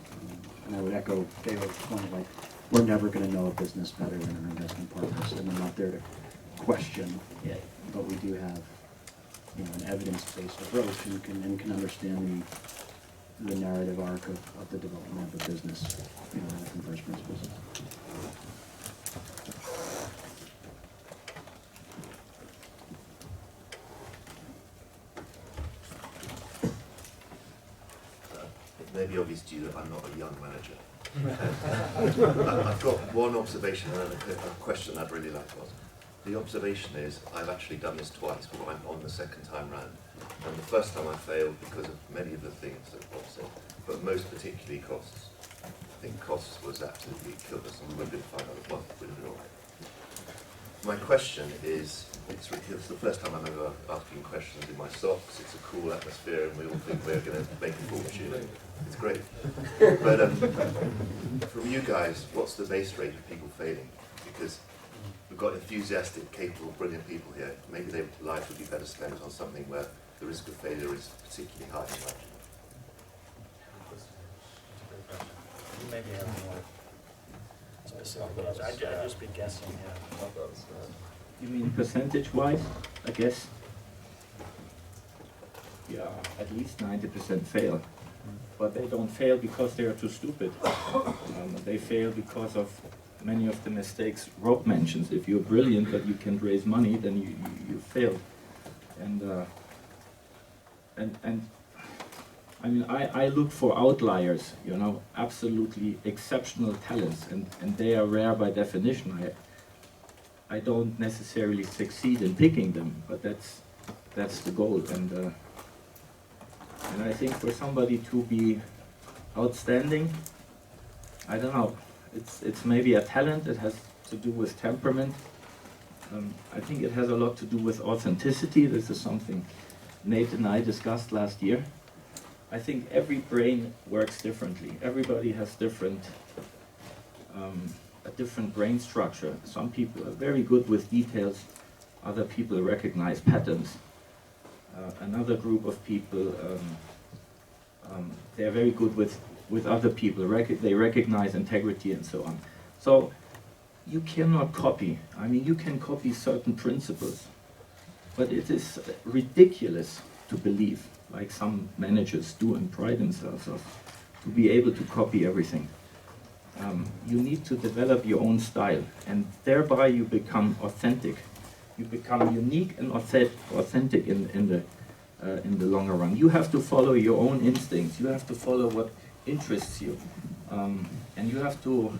S3: And I would echo David's point, we're never going to know a business better than our investment partners, and we're not there to question it, but we do have an evidence-based approach and can understand the narrative arc of the development of the business from first principles.
S13: It may be obvious to you that I'm not a young manager. I've got one observation and a question I'd really like to ask. The observation is, I've actually done this twice, but I'm on the second time round. And the first time I failed because of many of the things that Bob said, but most particularly costs. I think costs was absolutely killed us, and we wouldn't have been fine otherwise, we would have been all right. My question is, it's the first time I'm ever asking questions in my socks. It's a cool atmosphere, and we all think we're going to make a fortune. It's great. But from you guys, what's the base rate of people failing? Because we've got enthusiastic, capable, brilliant people here. Maybe their life would be better spent on something where the risk of failure is particularly high in life.
S11: Maybe have more specific answer. I'd just be guessing, yeah.
S4: You mean percentage-wise, I guess? Yeah, at least 90% fail. But they don't fail because they are too stupid. They fail because of many of the mistakes Rob mentions. If you're brilliant but you can't raise money, then you fail. I look for outliers, absolutely exceptional talents, and they are rare by definition. I don't necessarily succeed in picking them, but that's the goal. And I think for somebody to be outstanding, I don't know, it's maybe a talent. It has to do with temperament. I think it has a lot to do with authenticity. This is something Nate and I discussed last year. I think every brain works differently. Everybody has a different brain structure. Some people are very good with details. Other people recognize patterns. Another group of people, they're very good with other people. They recognize integrity and so on. So you cannot copy. You can copy certain principles, but it is ridiculous to believe, like some managers do and pride themselves of, to be able to copy everything. You need to develop your own style, and thereby you become authentic. You become unique and authentic in the longer run. You have to follow your own instincts. You have to follow what interests you, and you have to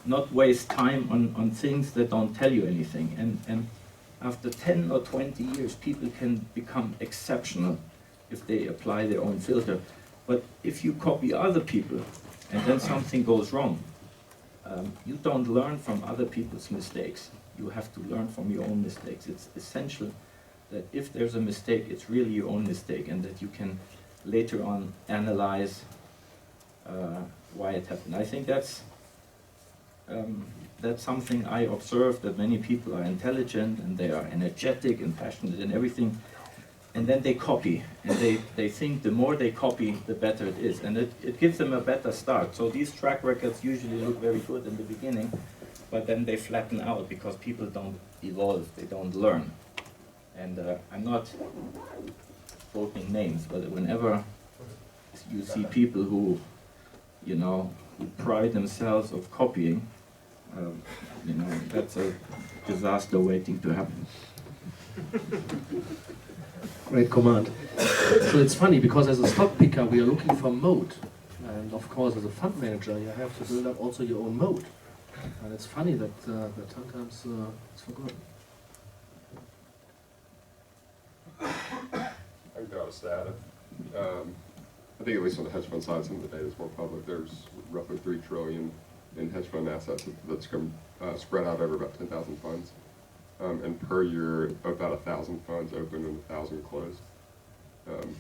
S4: not waste time on things that don't tell you anything. And after 10 or 20 years, people can become exceptional if they apply their own filter. But if you copy other people and then something goes wrong, you don't learn from other people's mistakes. You have to learn from your own mistakes. It's essential that if there's a mistake, it's really your own mistake, and that you can later on analyze why it happened. I think that's something I observed, that many people are intelligent and they are energetic and passionate and everything, and then they copy, and they think the more they copy, the better it is, and it gives them a better start. So these track records usually look very good in the beginning, but then they flatten out because people don't evolve, they don't learn. And I'm not quoting names, but whenever you see people who, who pride themselves of copying, you know, that's a disaster waiting to happen.
S6: Great command. So it's funny because as a stock picker we are looking for mode, and of course as a fund manager you have to build up also your own mode. And it's funny that that sometimes it's forgotten.
S5: I can throw out a stat. I think at least on the hedge fund side, some of the data is more public. There's roughly $3 trillion in hedge fund assets that's spread out over about 10,000 funds. And per year, about 1,000 funds open and 1,000 closed.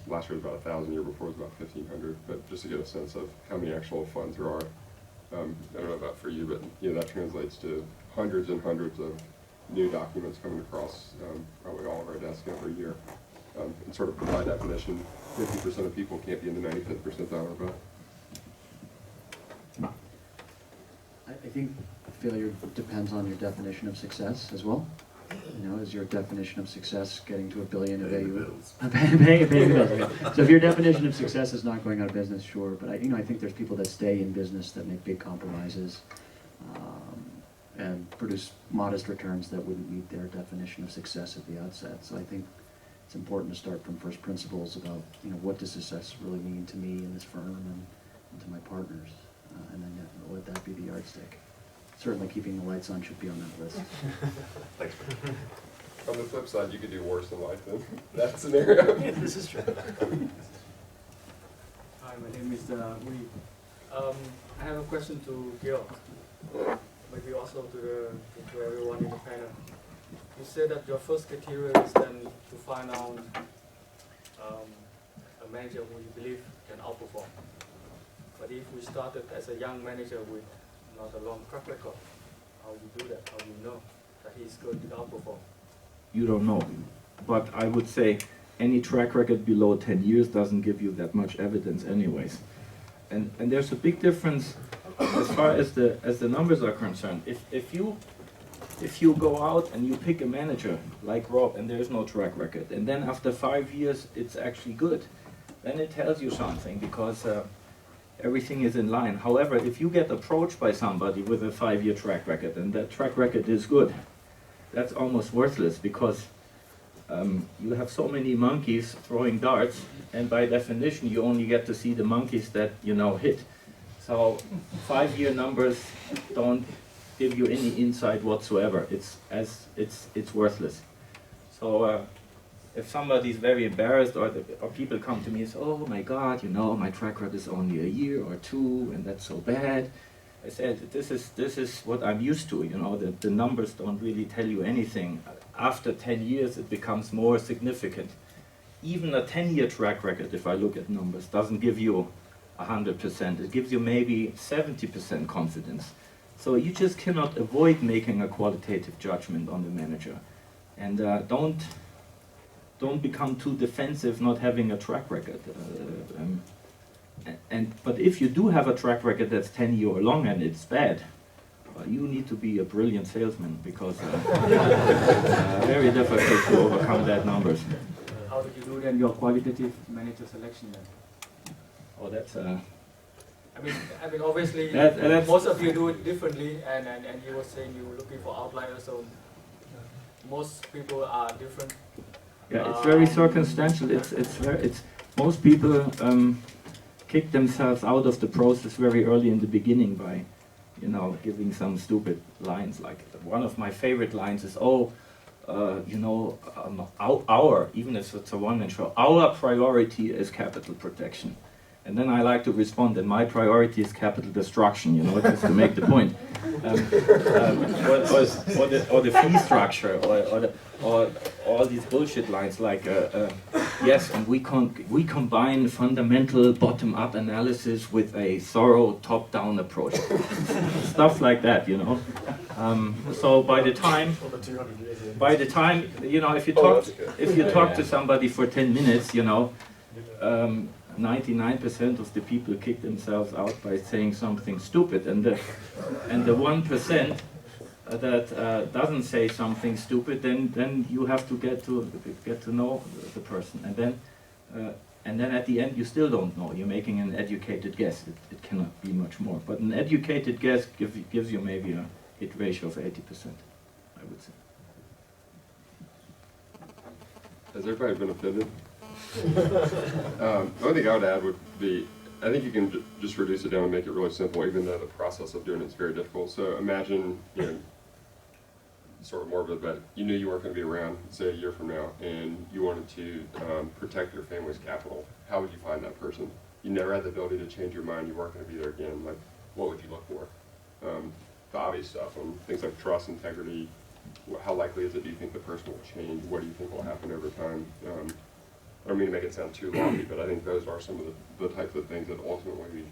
S5: Last year was about 1,000, year before was about 1,500. But just to get a sense of how many actual funds there are, I don't know about for you, but you know that translates to hundreds and hundreds of new documents coming across probably all of our desks every year. And sort of by definition, 50% of people can't be in the 95th percentile or above.
S3: I think failure depends on your definition of success as well. You know, is your definition of success getting to $1 billion of AUM? Paying bills. Okay. So if your definition of success is not going out of business, sure. But I think there's people that stay in business that make big compromises and produce modest returns that wouldn't meet their definition of success at the outset. So I think it's important to start from first principles about, you know, what does success really mean to me in this firm and to my partners, and then let that be the yardstick. Certainly keeping the lights on should be on that list.
S13: Thanks.
S5: On the flip side, you could do worse in life than that scenario.
S3: This is true.
S14: Hi, my name is Lee. I have a question to Gil, maybe also to everyone in the panel. You said that your first criteria is then to find out a manager who you believe can outperform. But if we started as a young manager with not a long track record, how you do that? How you know that he's going to outperform?
S4: You don't know. But I would say any track record below 10 years doesn't give you that much evidence anyways. And there's a big difference as far as the numbers are concerned. If you go out and you pick a manager like Rob and there's no track record, and then after 5 years it's actually good, then it tells you something because everything is in line. However, if you get approached by somebody with a 5-year track record and that track record is good, that's almost worthless because you have so many monkeys throwing darts, and by definition you only get to see the monkeys that you know hit. So 5-year numbers don't give you any insight whatsoever. It's worthless. So if somebody's very embarrassed or people come to me and say, oh my God, you know, my track record is only a year or two and that's so bad. I said, this is what I'm used to, you know, the numbers don't really tell you anything. After 10 years it becomes more significant. Even a 10-year track record, if I look at numbers, doesn't give you 100%. It gives you maybe 70% confidence. So you just cannot avoid making a qualitative judgment on the manager. And don't become too defensive not having a track record. But if you do have a track record that's 10 years or long and it's bad, you need to be a brilliant salesman because very difficult to overcome that numbers.
S14: How do you do then your qualitative manager selection then?
S4: Oh, that's
S14: I mean, obviously,
S4: that's
S14: most of you do it differently, and you were saying you were looking for outliers, so most people are different.
S4: Yeah, it's very circumstantial. It's most people kick themselves out of the process very early in the beginning by, you know, giving some stupid lines. Like one of my favorite lines is, "Oh, you know, even if it's a one-man show, our priority is capital protection." And then I like to respond that my priority is capital destruction, you know, just to make the point. Or the fee structure, or all these bullshit lines like, yes, and we combine fundamental bottom-up analysis with a thorough top-down approach. Stuff like that, you know. So by the time, you know, if you talk to somebody for 10 minutes, you know, 99% of the people kick themselves out by saying something stupid, and the 1% that doesn't say something stupid, then you have to get to know the person, and then And then at the end, you still don't know. You're making an educated guess. It cannot be much more. But an educated guess gives you maybe a hit ratio of 80%, I would say.
S5: Has everybody been offended? The only thing I would add would be, I think you can just reduce it down and make it really simple, even though the process of doing it is very difficult. So imagine, you know, sort of morbid, but you knew you weren't going to be around, say, a year from now, and you wanted to protect your family's capital. How would you find that person? You never had the ability to change your mind. You weren't going to be there again. Like, what would you look for? The obvious stuff, things like trust, integrity. How likely is it, do you think, the person will change? What do you think will happen over time? I don't mean to make it sound too lofty, but I think those are some of the types of things that ultimately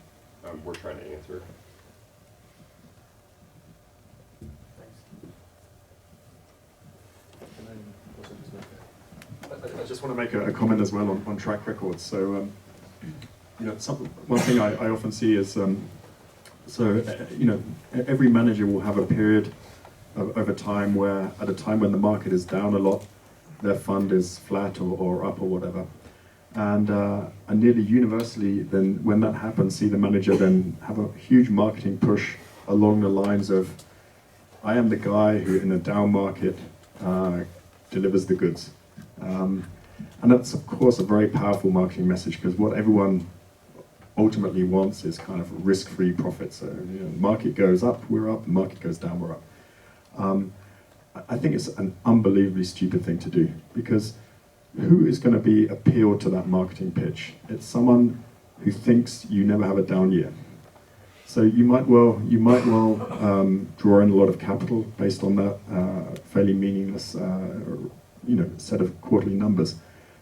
S5: we're trying to answer.
S1: I just want to make a comment as well on track records. So, you know, one thing I often see is, you know, every manager will have a period over time where, at a time when the market is down a lot, their fund is flat or up or whatever. And nearly universally, then when that happens, see the manager then have a huge marketing push along the lines of, I am the guy who in a down market delivers the goods. And that's of course a very powerful marketing message, because what everyone ultimately wants is kind of risk-free profit. So, you know, market goes up, we're up, the market goes down, we're up. I think it's an unbelievably stupid thing to do, because who is going to be appealed to that marketing pitch? It's someone who thinks you never have a down year. So you might well draw in a lot of capital based on that fairly meaningless you know, set of quarterly numbers.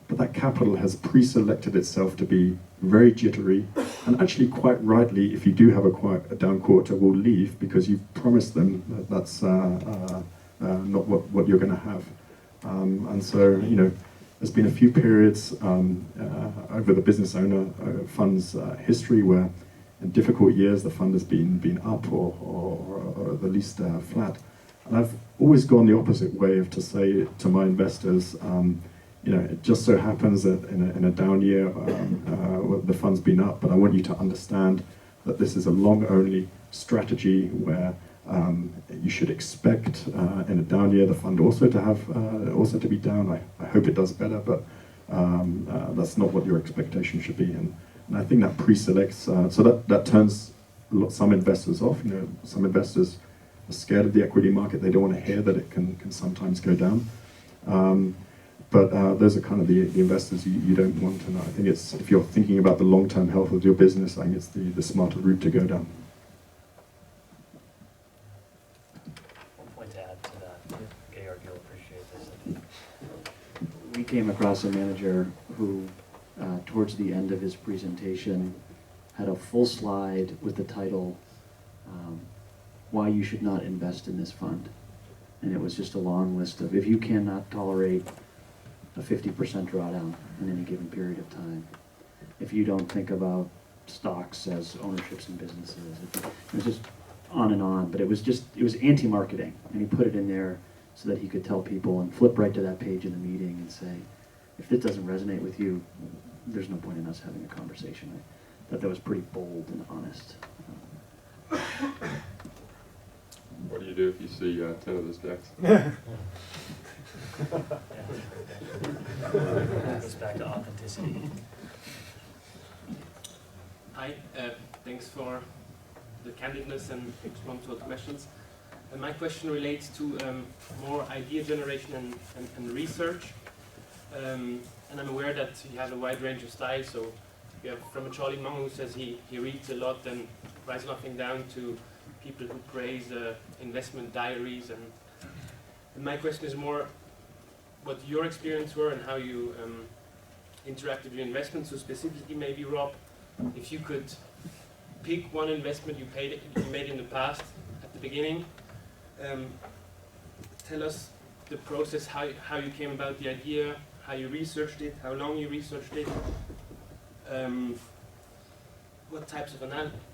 S1: But that capital has pre-selected itself to be very jittery, and actually quite rightly, if you do have a down quarter, will leave because you've promised them that that's not what you're going to have. And so, you know, there's been a few periods over the business owner fund's history where in difficult years the fund has been up or at the least flat. And I've always gone the opposite way of to say to my investors, you know, it just so happens that in a down year the fund's been up, but I want you to understand that this is a long-only strategy where you should expect in a down year the fund also to have also to be down. I hope it does better, but that's not what your expectation should be. And I think that pre-selects, so that turns some investors off. You know, some investors are scared of the equity market. They don't want to hear that it can sometimes go down. But those are kind of the investors you don't want. And I think it's, if you're thinking about the long-term health of your business, I think it's the smarter route to go down.
S11: One point to add to that, Georg, you'll appreciate this.
S3: We came across a manager who, towards the end of his presentation, had a full slide with the title, Why You Should Not Invest in This Fund. And it was just a long list of, if you cannot tolerate a 50% drawdown in any given period of time, if you don't think about stocks as ownerships in businesses, it was just on and on. But it was anti-marketing, and he put it in there so that he could tell people and flip right to that page in the meeting and say, if this doesn't resonate with you, there's no point in us having a conversation. I thought that was pretty bold and honest.
S5: What do you do if you see 10 of those decks?
S11: Goes back to authenticity.
S15: Hi, thanks for the candidness and respond to our questions. And my question relates to more idea generation and research. And I'm aware that you have a wide range of styles. So you have from a Charlie Munger who says he reads a lot and writes nothing down, to people who praise investment diaries. And my question is more what your experience were and how you interacted with your investments. So specifically, maybe Rob, if you could pick one investment you made in the past at the beginning, tell us the process, how you came about the idea, how you researched it, how long you researched it, what types of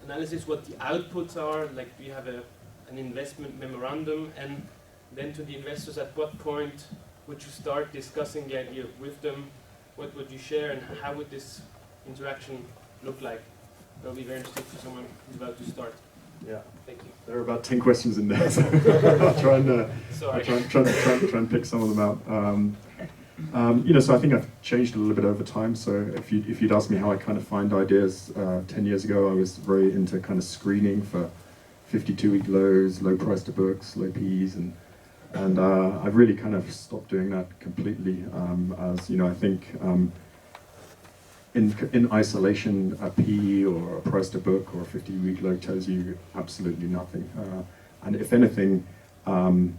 S15: analysis, what the outputs are, like do you have an investment memorandum, and then to the investors, at what point would you start discussing the idea with them, what would you share, and how would this interaction look like? That'll be very interesting for someone who's about to start.
S1: Yeah.
S15: Thank you.
S1: There are about 10 questions in there, so I'll try and
S15: Sorry.
S1: try and pick some of them out. You know, so I think I've changed a little bit over time. So if you'd asked me how I kind of find ideas 10 years ago, I was very into kind of screening for 52-week lows, low price to books, low Ps, and I've really kind of stopped doing that completely. As you know, I think in isolation, a P or a price to book or a 50-week low tells you absolutely nothing. And if anything, my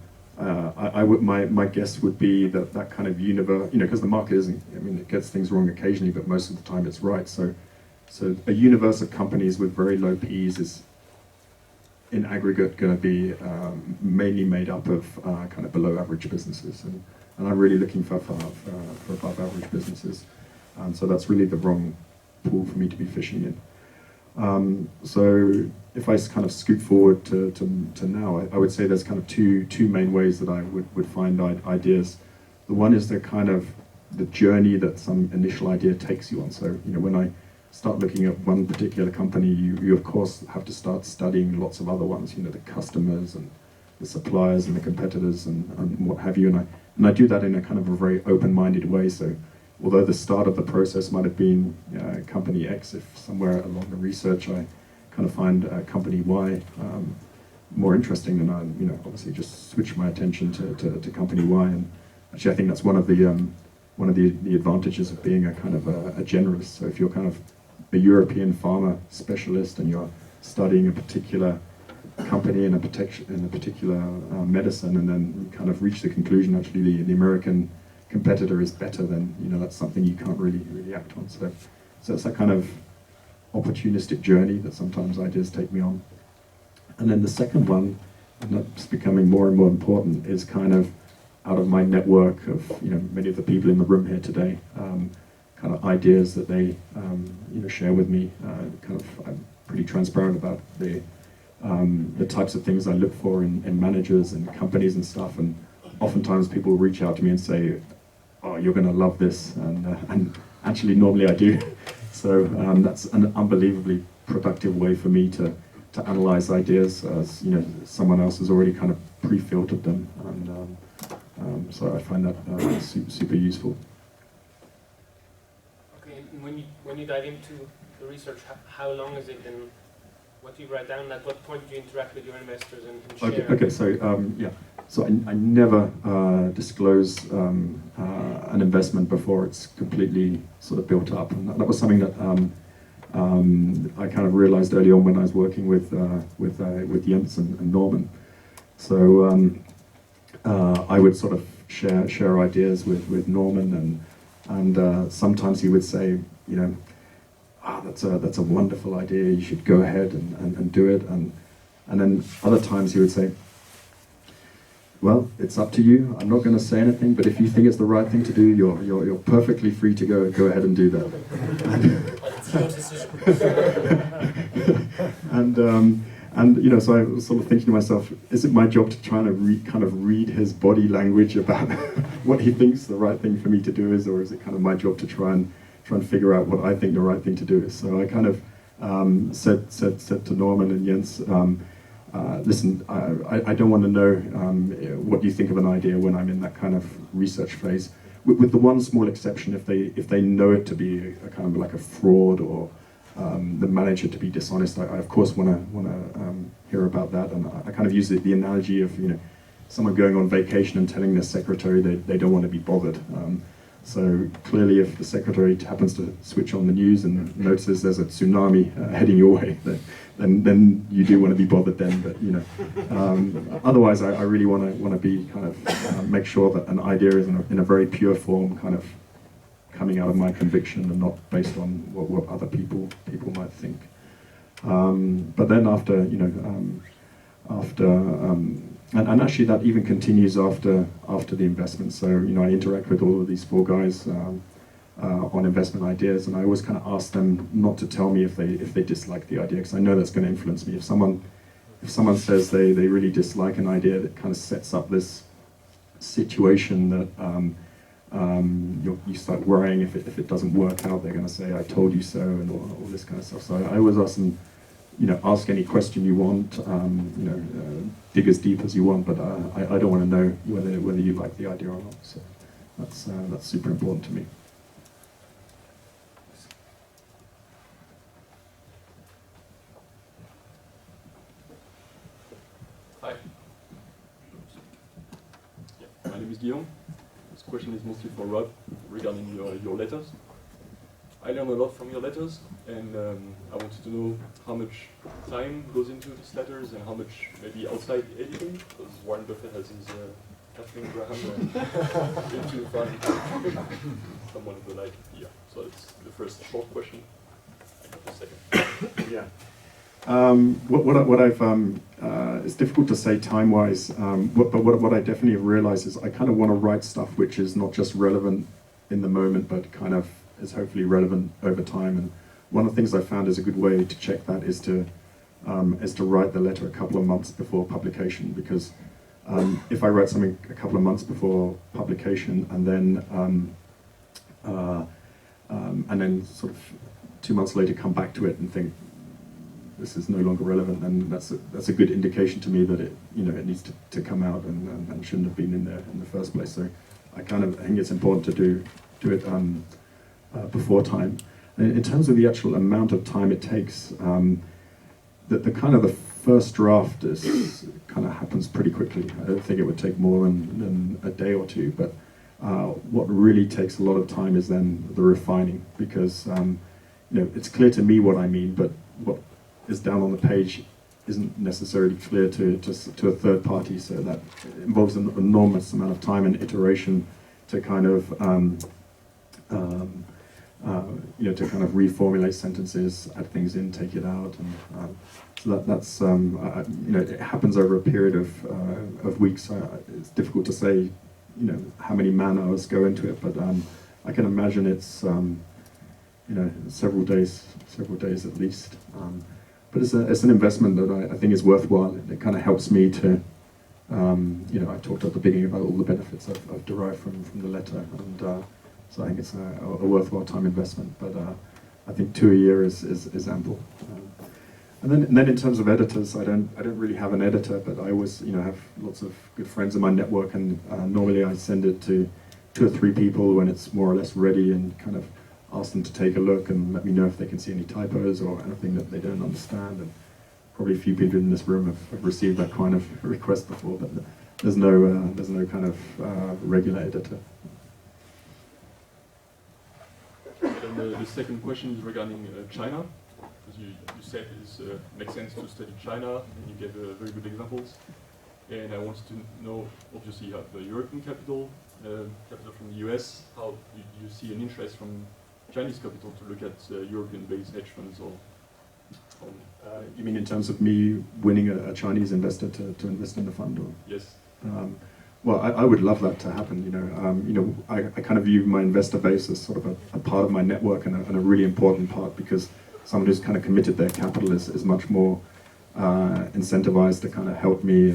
S1: guess would be that kind of universe, you know, because the market isn't, I mean, it gets things wrong occasionally, but most of the time it's right. So a universe of companies with very low Ps is, in aggregate, going to be mainly made up of kind of below average businesses, and I'm really looking for above average businesses. So that's really the wrong pool for me to be fishing in. So if I kind of scoot forward to now, I would say there's kind of two main ways that I would find ideas. The one is the kind of the journey that some initial idea takes you on. So, you know, when I start looking at one particular company, you of course have to start studying lots of other ones, you know, the customers and the suppliers and the competitors and what have you. And I do that in a kind of a very open-minded way. So although the start of the process might have been company X, if somewhere along the research I kind of find company Y more interesting, then I, you know, obviously just switch my attention to company Y. And actually, I think that's one of the advantages of being a kind of a generalist. So if you're kind of a European pharma specialist and you're studying a particular company in a particular medicine, and then you kind of reach the conclusion actually the American competitor is better, then, you know, that's something you can't really act on. So it's that kind of opportunistic journey that sometimes ideas take me on. And then the second one, and that's becoming more and more important, is kind of out of my network of, you know, many of the people in the room here today, kind of ideas that they you know, share with me. Kind of, I'm pretty transparent about the types of things I look for in managers and companies and stuff. And oftentimes people will reach out to me and say, "Oh, you're going to love this," and actually normally I do. So that's an unbelievably productive way for me to analyze ideas, as you know, someone else has already kind of pre-filtered them, and so I find that super useful.
S15: Okay, and when you dive into the research, how long is it, and what do you write down? At what point do you interact with your investors and share?
S1: Okay, so yeah, so I never disclose an investment before it's completely sort of built up, and that was something that I kind of realized early on when I was working with Jens and Norman. So I would sort of share ideas with Norman, and sometimes he would say, you know, that's a wonderful idea, you should go ahead and do it, and then other times he would say, well, it's up to you, I'm not going to say anything, but if you think it's the right thing to do, you're perfectly free to go ahead and do that. And you know, so I was sort of thinking to myself, is it my job to try and kind of read his body language about what he thinks the right thing for me to do is, or is it kind of my job to try and figure out what I think the right thing to do is? So I kind of said to Norman and Jens, listen, I don't want to know what you think of an idea when I'm in that kind of research phase. With the one small exception, if they know it to be a kind of like a fraud, or the manager to be dishonest, I of course want to hear about that. And I kind of use the analogy of, you know, someone going on vacation and telling their secretary they don't want to be bothered. So clearly, if the secretary happens to switch on the news and notices there's a tsunami heading your way, then you do want to be bothered then. But you know, otherwise, I really want to be kind of make sure that an idea is in a very pure form, kind of coming out of my conviction and not based on what other people might think. But then after, you know, and actually that even continues after the investment. So, you know, I interact with all of these four guys on investment ideas, and I always kind of ask them not to tell me if they dislike the idea, because I know that's going to influence me. If someone says they really dislike an idea, that kind of sets up this situation that you start worrying if it doesn't work out, they're going to say, I told you so, and all this kind of stuff. So I always ask them, ask any question you want, dig as deep as you want, but I don't want to know whether you like the idea or not. So that's super important to me.
S5: Hi. My name is Guillaume. This question is mostly for Rob regarding your letters. I learned a lot from your letters, and I wanted to know how much time goes into these letters and how much maybe outside editing, because Warren Buffett has his Kathleen Graham into finding someone who like, yeah. So it's the first short question. I got the second.
S1: Yeah. What I've it's difficult to say time-wise, but what I definitely have realized is I kind of want to write stuff which is not just relevant in the moment, but kind of is hopefully relevant over time. And one of the things I found is a good way to check that is to write the letter a couple of months before publication, because if I write something a couple of months before publication and then sort of 2 months later come back to it and think this is no longer relevant, then that's a good indication to me that it needs to come out and shouldn't have been in there in the first place. So I think it's important to do it before time. In terms of the actual amount of time it takes, the first draft kind of happens pretty quickly. I don't think it would take more than a day or two, but what really takes a lot of time is then the refining, because it's clear to me what I mean, but what is down on the page isn't necessarily clear to a third party, so that involves an enormous amount of time and iteration to kind of to kind of reformulate sentences, add things in, take it out, and so that's it happens over a period of weeks. It's difficult to say how many man hours go into it, but I can imagine it's several days at least. But it's an investment that I think is worthwhile. It kind of helps me to, I talked at the beginning about all the benefits I've derived from the letter, and so I think it's a worthwhile time investment. But I think 2 a year is ample. And then in terms of editors, I don't really have an editor, but I always have lots of good friends in my network, and normally I send it to 2 or 3 people when it's more or less ready, and kind of ask them to take a look and let me know if they can see any typos or anything that they don't understand. And probably a few people in this room have received that kind of request before, but there's no kind of regular editor.
S5: And the second question is regarding China, because you said it makes sense to study China, and you gave very good examples. And I wanted to know, obviously you have the European capital from the US. How do you see an interest from Chinese capital to look at European-based hedge funds? Or
S1: you mean in terms of me winning a Chinese investor to invest in the fund? Or?
S5: Yes.
S1: Well, I would love that to happen. I kind of view my investor base as sort of a part of my network, and a really important part, because someone who's kind of committed their capital is much more incentivized to kind of help me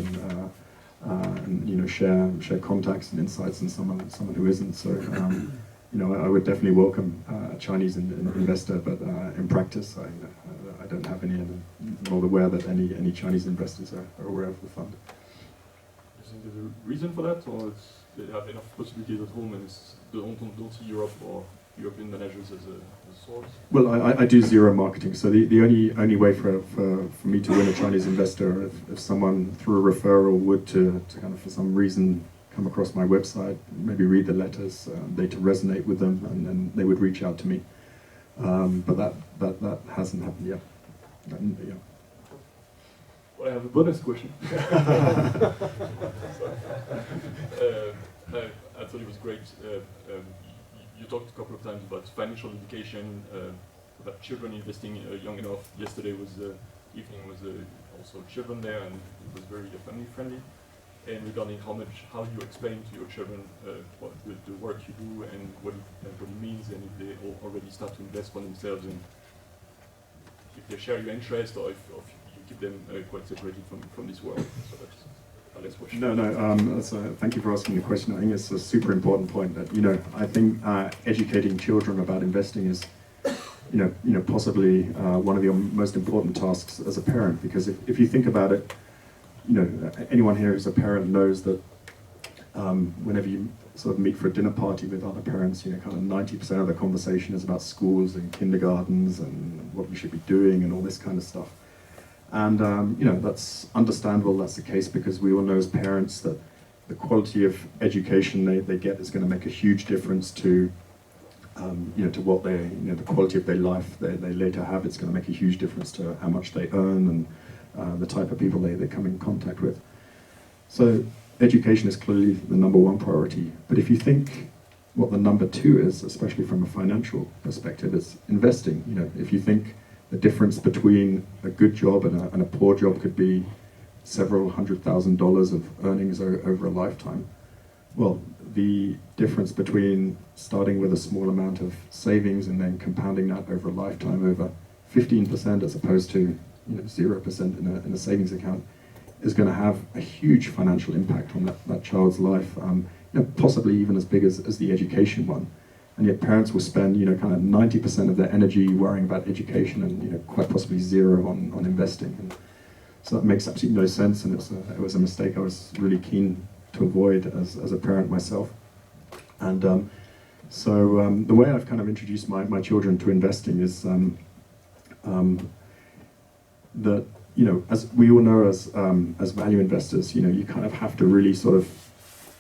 S1: and share contacts and insights than someone who isn't. So I would definitely welcome a Chinese investor, but in practice I don't have any, and I'm not aware that any Chinese investors are aware of the fund.
S5: Do you think there's a reason for that, or they have enough possibilities at home and don't see Europe or European managers as a source?
S1: Well, I do zero marketing, so the only way for me to win a Chinese investor, if someone through a referral would to kind of for some reason come across my website, maybe read the letters, they to resonate with them, and then they would reach out to me. But that hasn't happened yet. Yeah.
S5: Well, I have a bonus question. I thought it was great. You talked a couple of times about financial education, about children investing young enough. Yesterday was evening was also children there, and it was very family friendly. And regarding how you explain to your children what the work you do and what it means, and if they already start to invest for themselves, and if they share your interest, or if you keep them quite separated from this world. So that's
S1: Thank you for asking the question. I think it's a super important point that, I think educating children about investing is, possibly one of your most important tasks as a parent, because if you think about it, anyone here who's a parent knows that whenever you sort of meet for a dinner party with other parents, kind of 90% of the conversation is about schools and kindergartens and what we should be doing and all this kind of stuff. And, that's understandable, that's the case, because we all know as parents that the quality of education they get is going to make a huge difference to, to what they, the quality of their life they later have. It's going to make a huge difference to how much they earn and the type of people they come in contact with. So education is clearly the number one priority. But if you think what the number two is, especially from a financial perspective, is investing. If you think the difference between a good job and a poor job could be several $100,000 of earnings over a lifetime. Well, the difference between starting with a small amount of savings and then compounding that over a lifetime over 15% as opposed to 0% in a savings account is going to have a huge financial impact on that child's life, possibly even as big as the education one. And yet parents will spend, kind of 90% of their energy worrying about education and, quite possibly zero on investing. And so that makes absolutely no sense, and it was a mistake I was really keen to avoid as a parent myself. And the way I've kind of introduced my children to investing is that, as we all know as value investors, you kind of have to really sort of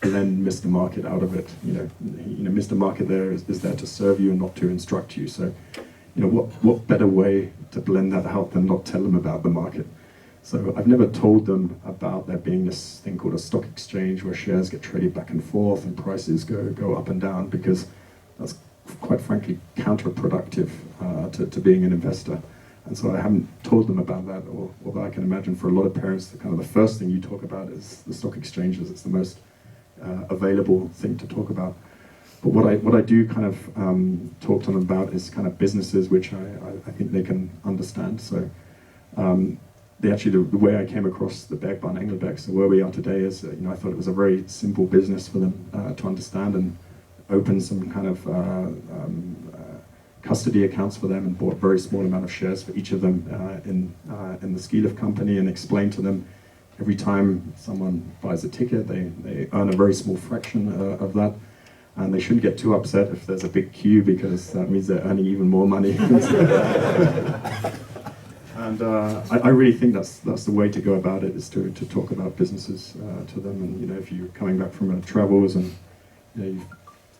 S1: blend Mr. Market out of it. Mr. Market there is there to serve you and not to instruct you. So, what better way to blend that out than not tell them about the market? So I've never told them about there being this thing called a stock exchange where shares get traded back and forth and prices go up and down, because that's quite frankly counterproductive to being an investor. And so I haven't told them about that, although I can imagine for a lot of parents, the first thing you talk about is the stock exchanges. It's the most available thing to talk about. But what I do kind of talk to them about is kind of businesses which I think they can understand. So the way I came across the Bergbahn Engelberg, so where we are today, is I thought it was a very simple business for them to understand, and open some kind of custody accounts for them and bought a very small amount of shares for each of them in the ski lift company, and explained to them every time someone buys a ticket, they earn a very small fraction of that, and they shouldn't get too upset if there's a big queue, because that means they're earning even more money. And I really think that's the way to go about it, is to talk about businesses to them. And if you're coming back from travels and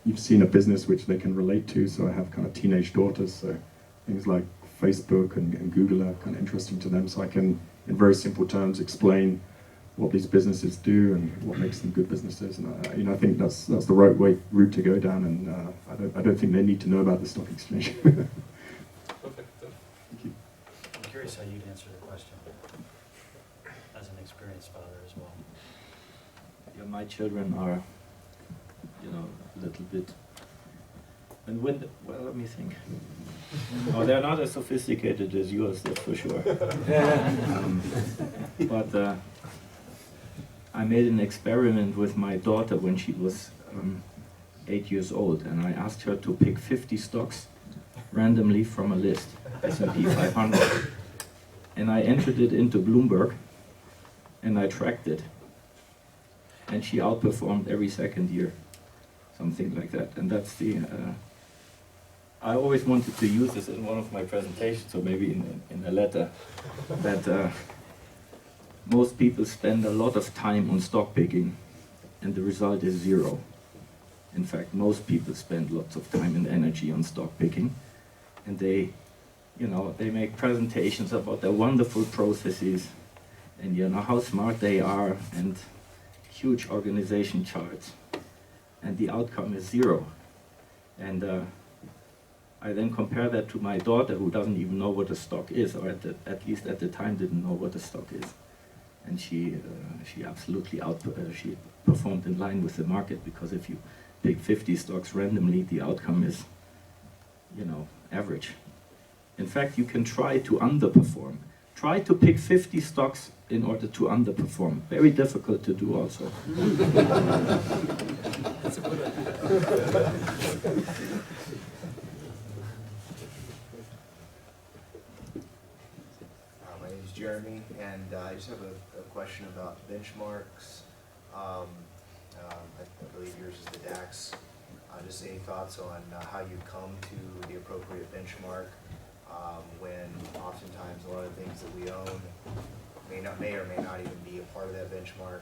S1: you've seen a business which they can relate to. So I have kind of teenage daughters, so things like Facebook and Google are kind of interesting to them. So I can, in very simple terms, explain what these businesses do and what makes them good businesses. And I think that's the right route to go down. And I don't think they need to know about the stock exchange.
S2: Perfect.
S3: Thank you. I'm curious how you'd answer the question as an experienced father as well.
S4: Yeah, my children are, a little bit. And well, let me think. Oh, they're not as sophisticated as yours, that's for sure. But I made an experiment with my daughter when she was 8 years old, and I asked her to pick 50 stocks randomly from a list, S&P 500. And I entered it into Bloomberg, and I tracked it. And she outperformed every second year, something like that. And that's the... I always wanted to use this in one of my presentations, or maybe in a letter, that most people spend a lot of time on stock picking, and the result is zero. In fact, most people spend lots of time and energy on stock picking, and they make presentations about their wonderful processes, and how smart they are, and huge organization charts, and the outcome is zero. And I then compare that to my daughter, who doesn't even know what a stock is, or at least at the time didn't know what a stock is. And she absolutely she performed in line with the market, because if you pick 50 stocks randomly, the outcome is, average. In fact, you can try to underperform. Try to pick 50 stocks in order to underperform. Very difficult to do also.
S11: That's a good idea.
S16: My name is Jeremy, and I just have a question about benchmarks. I believe yours is the DAX. Just any thoughts on how you come to the appropriate benchmark when oftentimes a lot of things that we own may or may not even be a part of that benchmark.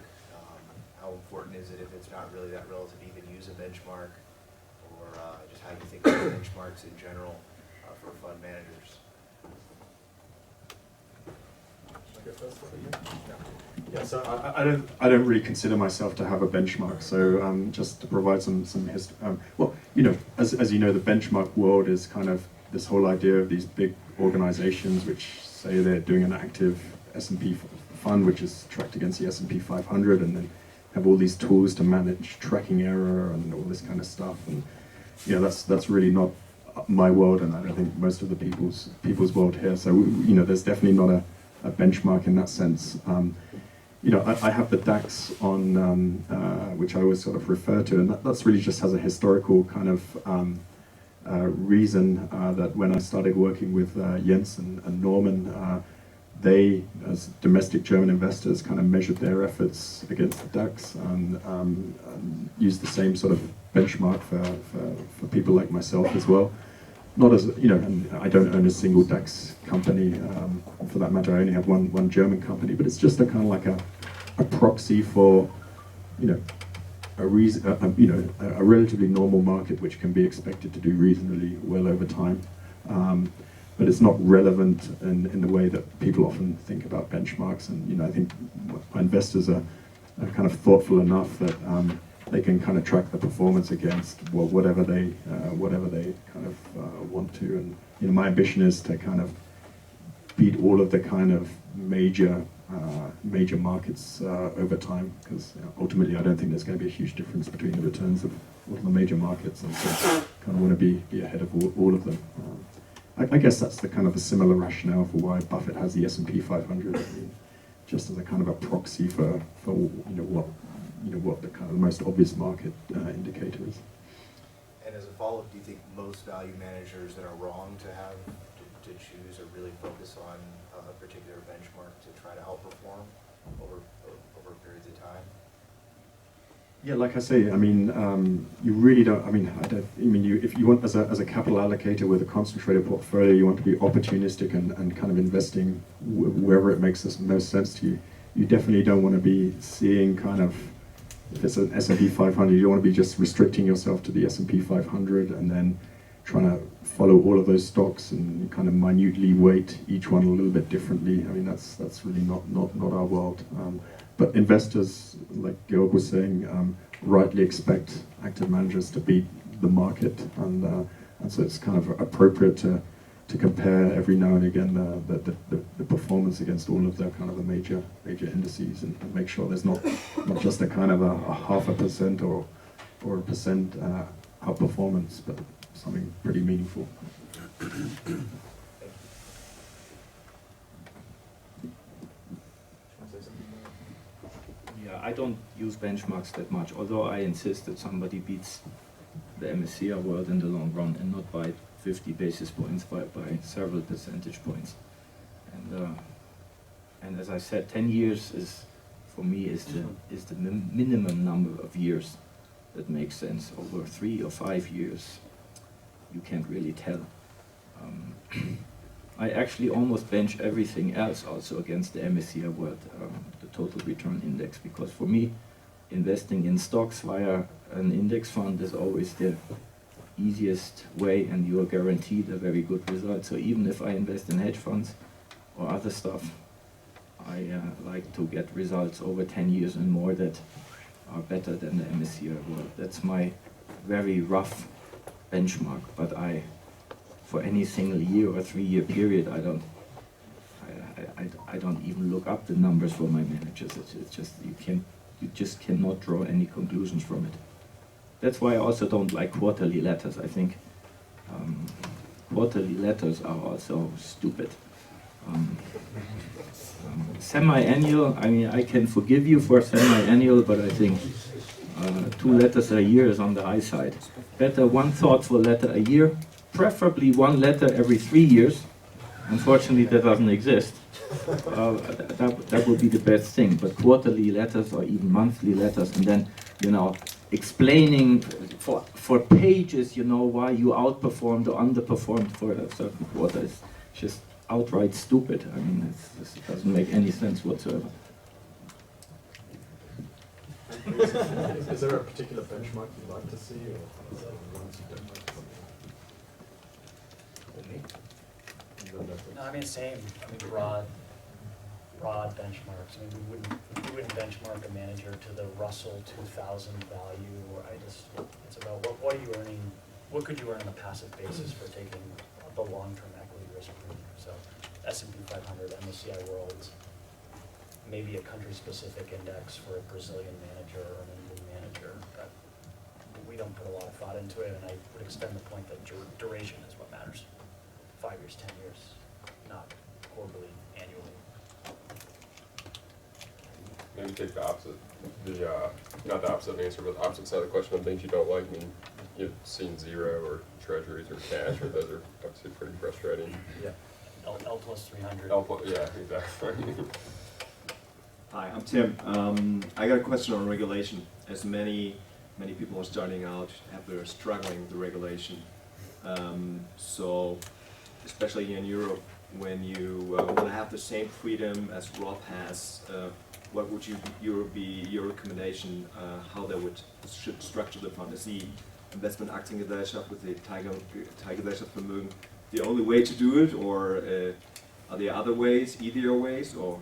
S16: How important is it if it's not really that relative to even use a benchmark, or just how you think about benchmarks in general for fund managers?
S1: Yeah, so I don't really consider myself to have a benchmark. So just to provide some history. Well, you know, as you know, the benchmark world is kind of this whole idea of these big organizations which say they're doing an active S&P fund, which is tracked against the S&P 500, and then have all these tools to manage tracking error and all this kind of stuff. And you know, that's really not my world, and I don't think most of the people's world here. So you know, there's definitely not a benchmark in that sense. You know, I have the DAX on, which I always sort of refer to, and that's really just has a historical kind of reason that when I started working with Jens and Norman, they, as domestic German investors, kind of measured their efforts against the DAX and used the same sort of benchmark for people like myself as well. Not as, you know, and I don't own a single DAX company, for that matter. I only have one German company, but it's just a kind of like a proxy for, you know, a relatively normal market which can be expected to do reasonably well over time. But it's not relevant in the way that people often think about benchmarks. And you know, I think investors are kind of thoughtful enough that they can kind of track the performance against whatever they kind of want to. And you know, my ambition is to kind of beat all of the kind of major markets over time, because you know, ultimately I don't think there's going to be a huge difference between the returns of all of the major markets, and so kind of want to be ahead of all of them. I guess that's the kind of a similar rationale for why Buffett has the S&P 500, I mean, just as a kind of a proxy for what the kind of most obvious market indicator is.
S16: And as a follow-up, do you think most value managers that are wrong to choose or really focus on a particular benchmark to try to outperform over periods of time?
S1: Yeah, like I say, I mean, you really don't. I mean, if you want as a capital allocator with a concentrated portfolio, you want to be opportunistic and kind of investing wherever it makes the most sense to you. You definitely don't want to be seeing kind of, if it's an S&P 500, you don't want to be just restricting yourself to the S&P 500 and then trying to follow all of those stocks and kind of minutely weight each one a little bit differently. I mean, that's really not our world. But investors, like Georg was saying, rightly expect active managers to beat the market, and so it's kind of appropriate to compare every now and again the performance against all of the kind of the major indices, and make sure there's not just a kind of a 0.5% or a percent outperformance, but something pretty meaningful.
S4: Yeah, I don't use benchmarks that much, although I insist that somebody beats the MSCI world in the long run, and not by 50 basis points, by several percentage points. And as I said, 10 years is, for me, is the minimum number of years that makes sense. Over 3 or 5 years, you can't really tell. I actually almost bench everything else also against the MSCI World, the total return index, because for me, investing in stocks via an index fund is always the easiest way, and you are guaranteed a very good result. So even if I invest in hedge funds or other stuff, I like to get results over 10 years and more that are better than the MSCI World. That's my very rough benchmark, but for any single year or 3-year period, I don't even look up the numbers for my managers. It's just you just cannot draw any conclusions from it. That's why I also don't like quarterly letters. I think quarterly letters are also stupid. Semi-annual, I mean, I can forgive you for semi-annual, but I think 2 letters a year is on the high side. Better 1 thoughtful letter a year, preferably 1 letter every 3 years. Unfortunately, that doesn't exist. That would be the best thing, but quarterly letters or even monthly letters, and then, you know, explaining for pages, you know, why you outperformed or underperformed for a certain quarter is just outright stupid. I mean, it doesn't make any sense whatsoever.
S1: Is there a particular benchmark you'd like to see, or ones you don't like to see?
S3: No, I mean, same. I mean, broad benchmarks. I mean, we wouldn't benchmark a manager to the Russell 2000 value. Or it's about what are you earning? What could you earn on a passive basis for taking the long-term equity risk premium? So, S&P 500, MSCI World, maybe a country-specific index for a Brazilian manager or an Indian manager. But we don't put a lot of thought into it, and I would extend the point that duration is what matters. 5 years, 10 years, not quarterly, annually.
S5: Maybe take the opposite, not the opposite answer, but the opposite side of the question on things you don't like. I mean, you've seen zero or treasuries or cash, or those are obviously pretty frustrating.
S3: Yeah. L plus 300.
S5: Yeah, exactly.
S17: Hi, I'm Tim. I got a question on regulation. As many people are starting out, they're struggling with the regulation. So, especially here in Europe, when you want to have the same freedom as Rob has, what would be your recommendation how they should structure the fund? Is the Investmentaktiengesellschaft with the Teilgesellschaftsvermögen the only way to do it, or are there other ways, easier ways, or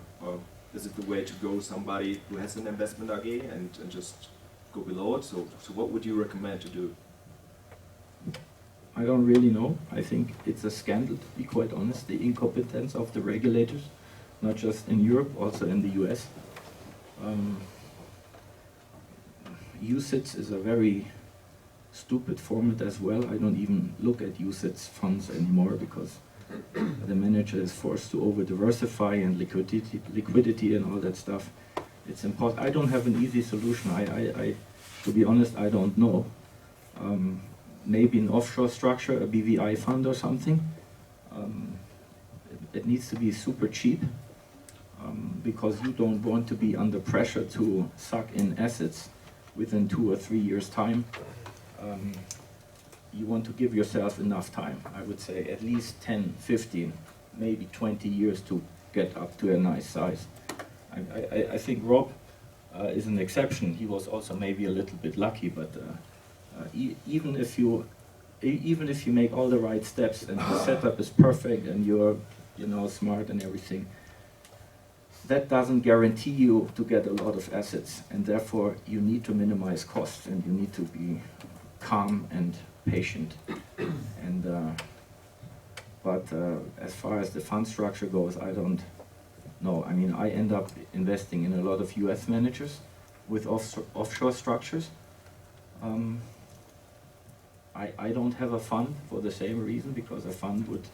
S17: is it the way to go somebody who has an investment AG and just go below it? So what would you recommend to do?
S4: I don't really know. I think it's a scandal, to be quite honest, the incompetence of the regulators, not just in Europe, also in the US. UCITS is a very stupid format as well. I don't even look at UCITS funds anymore because the manager is forced to over-diversify and liquidity and all that stuff. It's impossible. I don't have an easy solution. To be honest, I don't know. Maybe an offshore structure, a BVI fund or something. It needs to be super cheap because you don't want to be under pressure to suck in assets within 2 or 3 years' time. You want to give yourself enough time. I would say at least 10, 15, maybe 20 years to get up to a nice size. I think Rob is an exception. He was also maybe a little bit lucky, but even if you make all the right steps and the setup is perfect and you're smart and everything, that doesn't guarantee you to get a lot of assets, and therefore you need to minimize costs and you need to be calm and patient. And but as far as the fund structure goes, I don't know. I mean, I end up investing in a lot of US managers with offshore structures. I don't have a fund for the same reason, because a fund would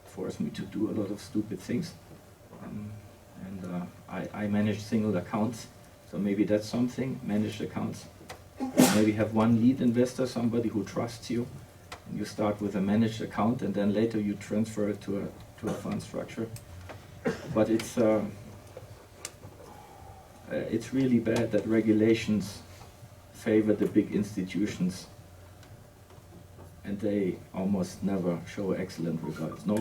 S4: force me to do a lot of stupid things. I manage single accounts, so maybe that's something, managed accounts. Maybe have one lead investor, somebody who trusts you, and you start with a managed account and then later you transfer it to a fund structure. But it's really bad that regulations favor the big institutions and they almost never show excellent results. No,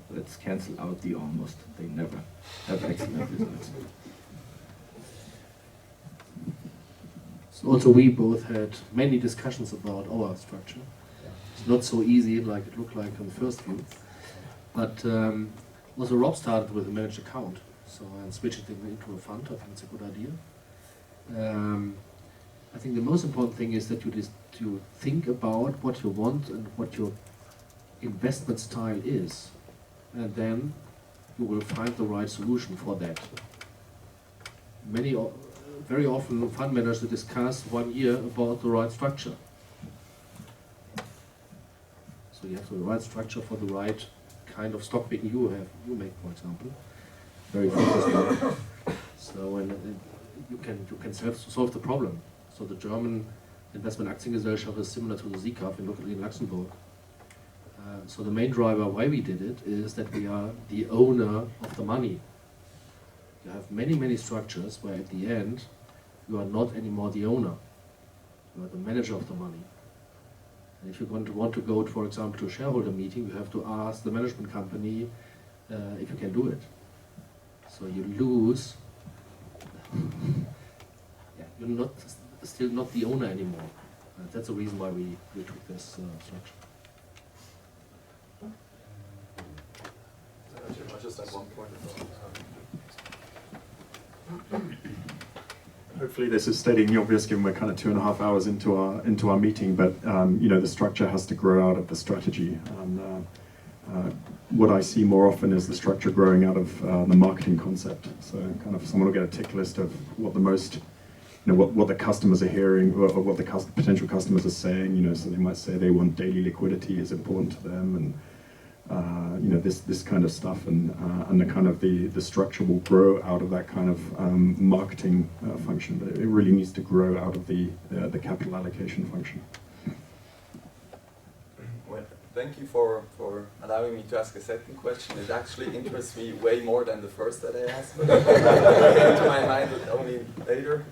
S4: let's cancel out the almost. They never have excellent results.
S6: So also we both had many discussions about our structure. It's not so easy like it looked like on the first view. But also Rob started with a managed account, so and switched it into a fund. I think it's a good idea. I think the most important thing is that you think about what you want and what your investment style is, and then you will find the right solution for that. Very often fund managers discuss 1 year about the right structure. So you have the right structure for the right kind of stock picking you make, for example, very focused on. So and you can solve the problem. So the German investment Aktiengesellschaft is similar to the SICAV in Luxembourg. So the main driver why we did it is that we are the owner of the money. You have many structures where at the end you are not anymore the owner. You are the manager of the money. And if you want to go, for example, to a shareholder meeting, you have to ask the management company if you can do it. So you lose. Yeah, you're still not the owner anymore. That's the reason why we took this structure.
S8: I just had one point.
S1: Hopefully this is stating the obvious, given we're kind of 2.5 hours into our meeting, but you know, the structure has to grow out of the strategy. And what I see more often is the structure growing out of the marketing concept. So kind of someone will get a tick list of what the most, you know, what the customers are hearing, or what the potential customers are saying. You know, so they might say they want daily liquidity is important to them, and you know, this kind of stuff, and the kind of the structure will grow out of that kind of marketing function, but it really needs to grow out of the capital allocation function.
S8: Well, thank you for allowing me to ask a second question. It actually interests me way more than the first that I asked, but it came to my mind only later.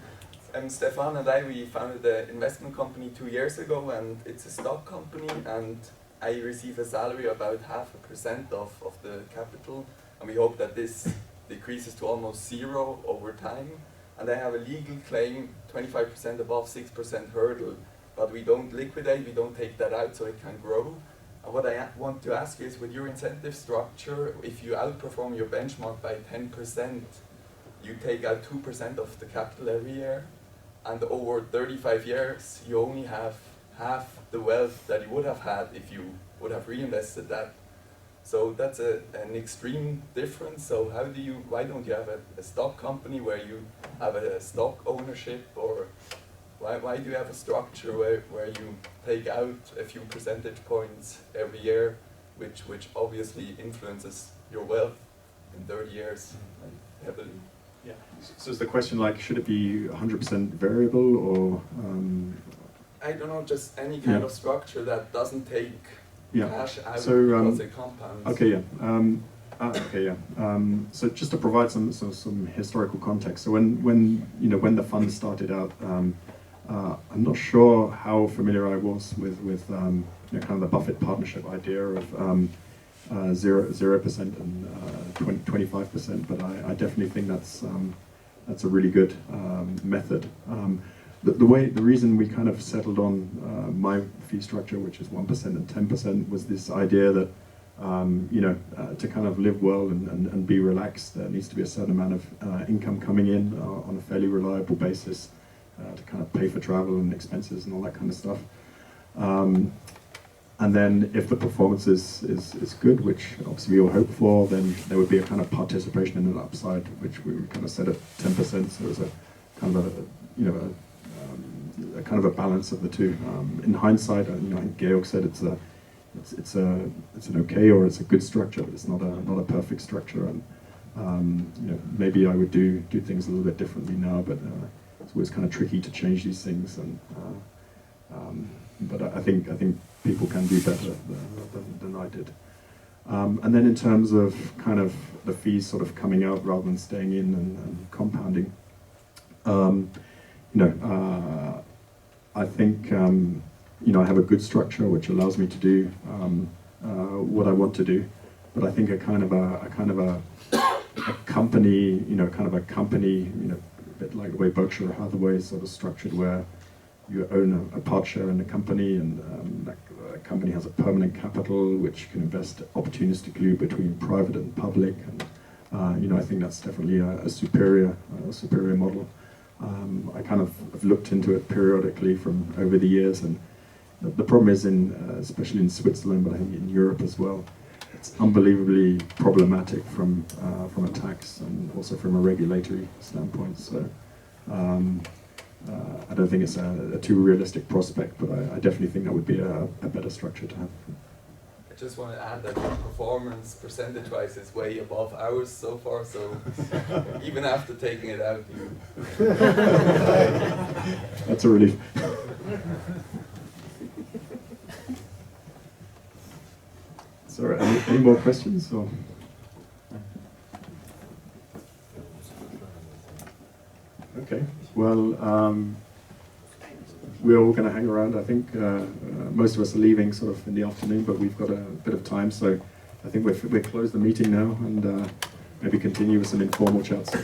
S8: Stefan and I, we founded an investment company 2 years ago, and it's a stock company, and I receive a salary of about 0.5% of the capital, and we hope that this decreases to almost zero over time. And I have a legal claim, 25% above 6% hurdle, but we don't liquidate, we don't take that out so it can grow. And what I want to ask you is, with your incentive structure, if you outperform your benchmark by 10%, you take out 2% of the capital every year, and over 35 years you only have half the wealth that you would have had if you would have reinvested that. So that's an extreme difference. So why don't you have a stock company where you have a stock ownership, or why do you have a structure where you take out a few percentage points every year, which obviously influences your wealth in 30 years heavily?
S1: Yeah. So is the question like, should it be 100% variable, or?
S8: I don't know, just any kind of structure that doesn't take cash out because it compounds.
S1: Okay, yeah. So just to provide some historical context. So when the fund started out, I'm not sure how familiar I was with you know, kind of the Buffett partnership idea of 0% and 25%, but I definitely think that's a really good method. The reason we kind of settled on my fee structure, which is 1% and 10%, was this idea that you know, to kind of live well and be relaxed, there needs to be a certain amount of income coming in on a fairly reliable basis to kind of pay for travel and expenses and all that kind of stuff. And then if the performance is good, which obviously we all hope for, then there would be a kind of participation in an upside, which we would kind of set at 10%. So it was a kind of a kind of a balance of the two. In hindsight, you know, like Georg said, it's an okay, or it's a good structure, but it's not a perfect structure. And you know, maybe I would do things a little bit differently now, but it's always kind of tricky to change these things. And but I think people can do better than I did. And then in terms of kind of the fees sort of coming out rather than staying in and compounding, you know, I think you know, I have a good structure which allows me to do what I want to do. But I think a company, you know, a bit like the way Berkshire Hathaway is sort of structured, where you own a part share in the company, and that company has a permanent capital which can invest opportunistically between private and public. And you know, I think that's definitely a superior model. I kind of have looked into it periodically from over the years, and the problem is, especially in Switzerland, but I think in Europe as well, it's unbelievably problematic from a tax and also from a regulatory standpoint. So I don't think it's a too realistic prospect, but I definitely think that would be a better structure to have.
S8: just want to add that the performance percentage-wise is way above ours so far. So even after taking it out, you.
S1: That's a relief. So, any more questions? Or? Okay. Well, we're all going to hang around. I think most of us are leaving sort of in the afternoon, but we've got a bit of time, so I think we'll close the meeting now and maybe continue with some informal chats.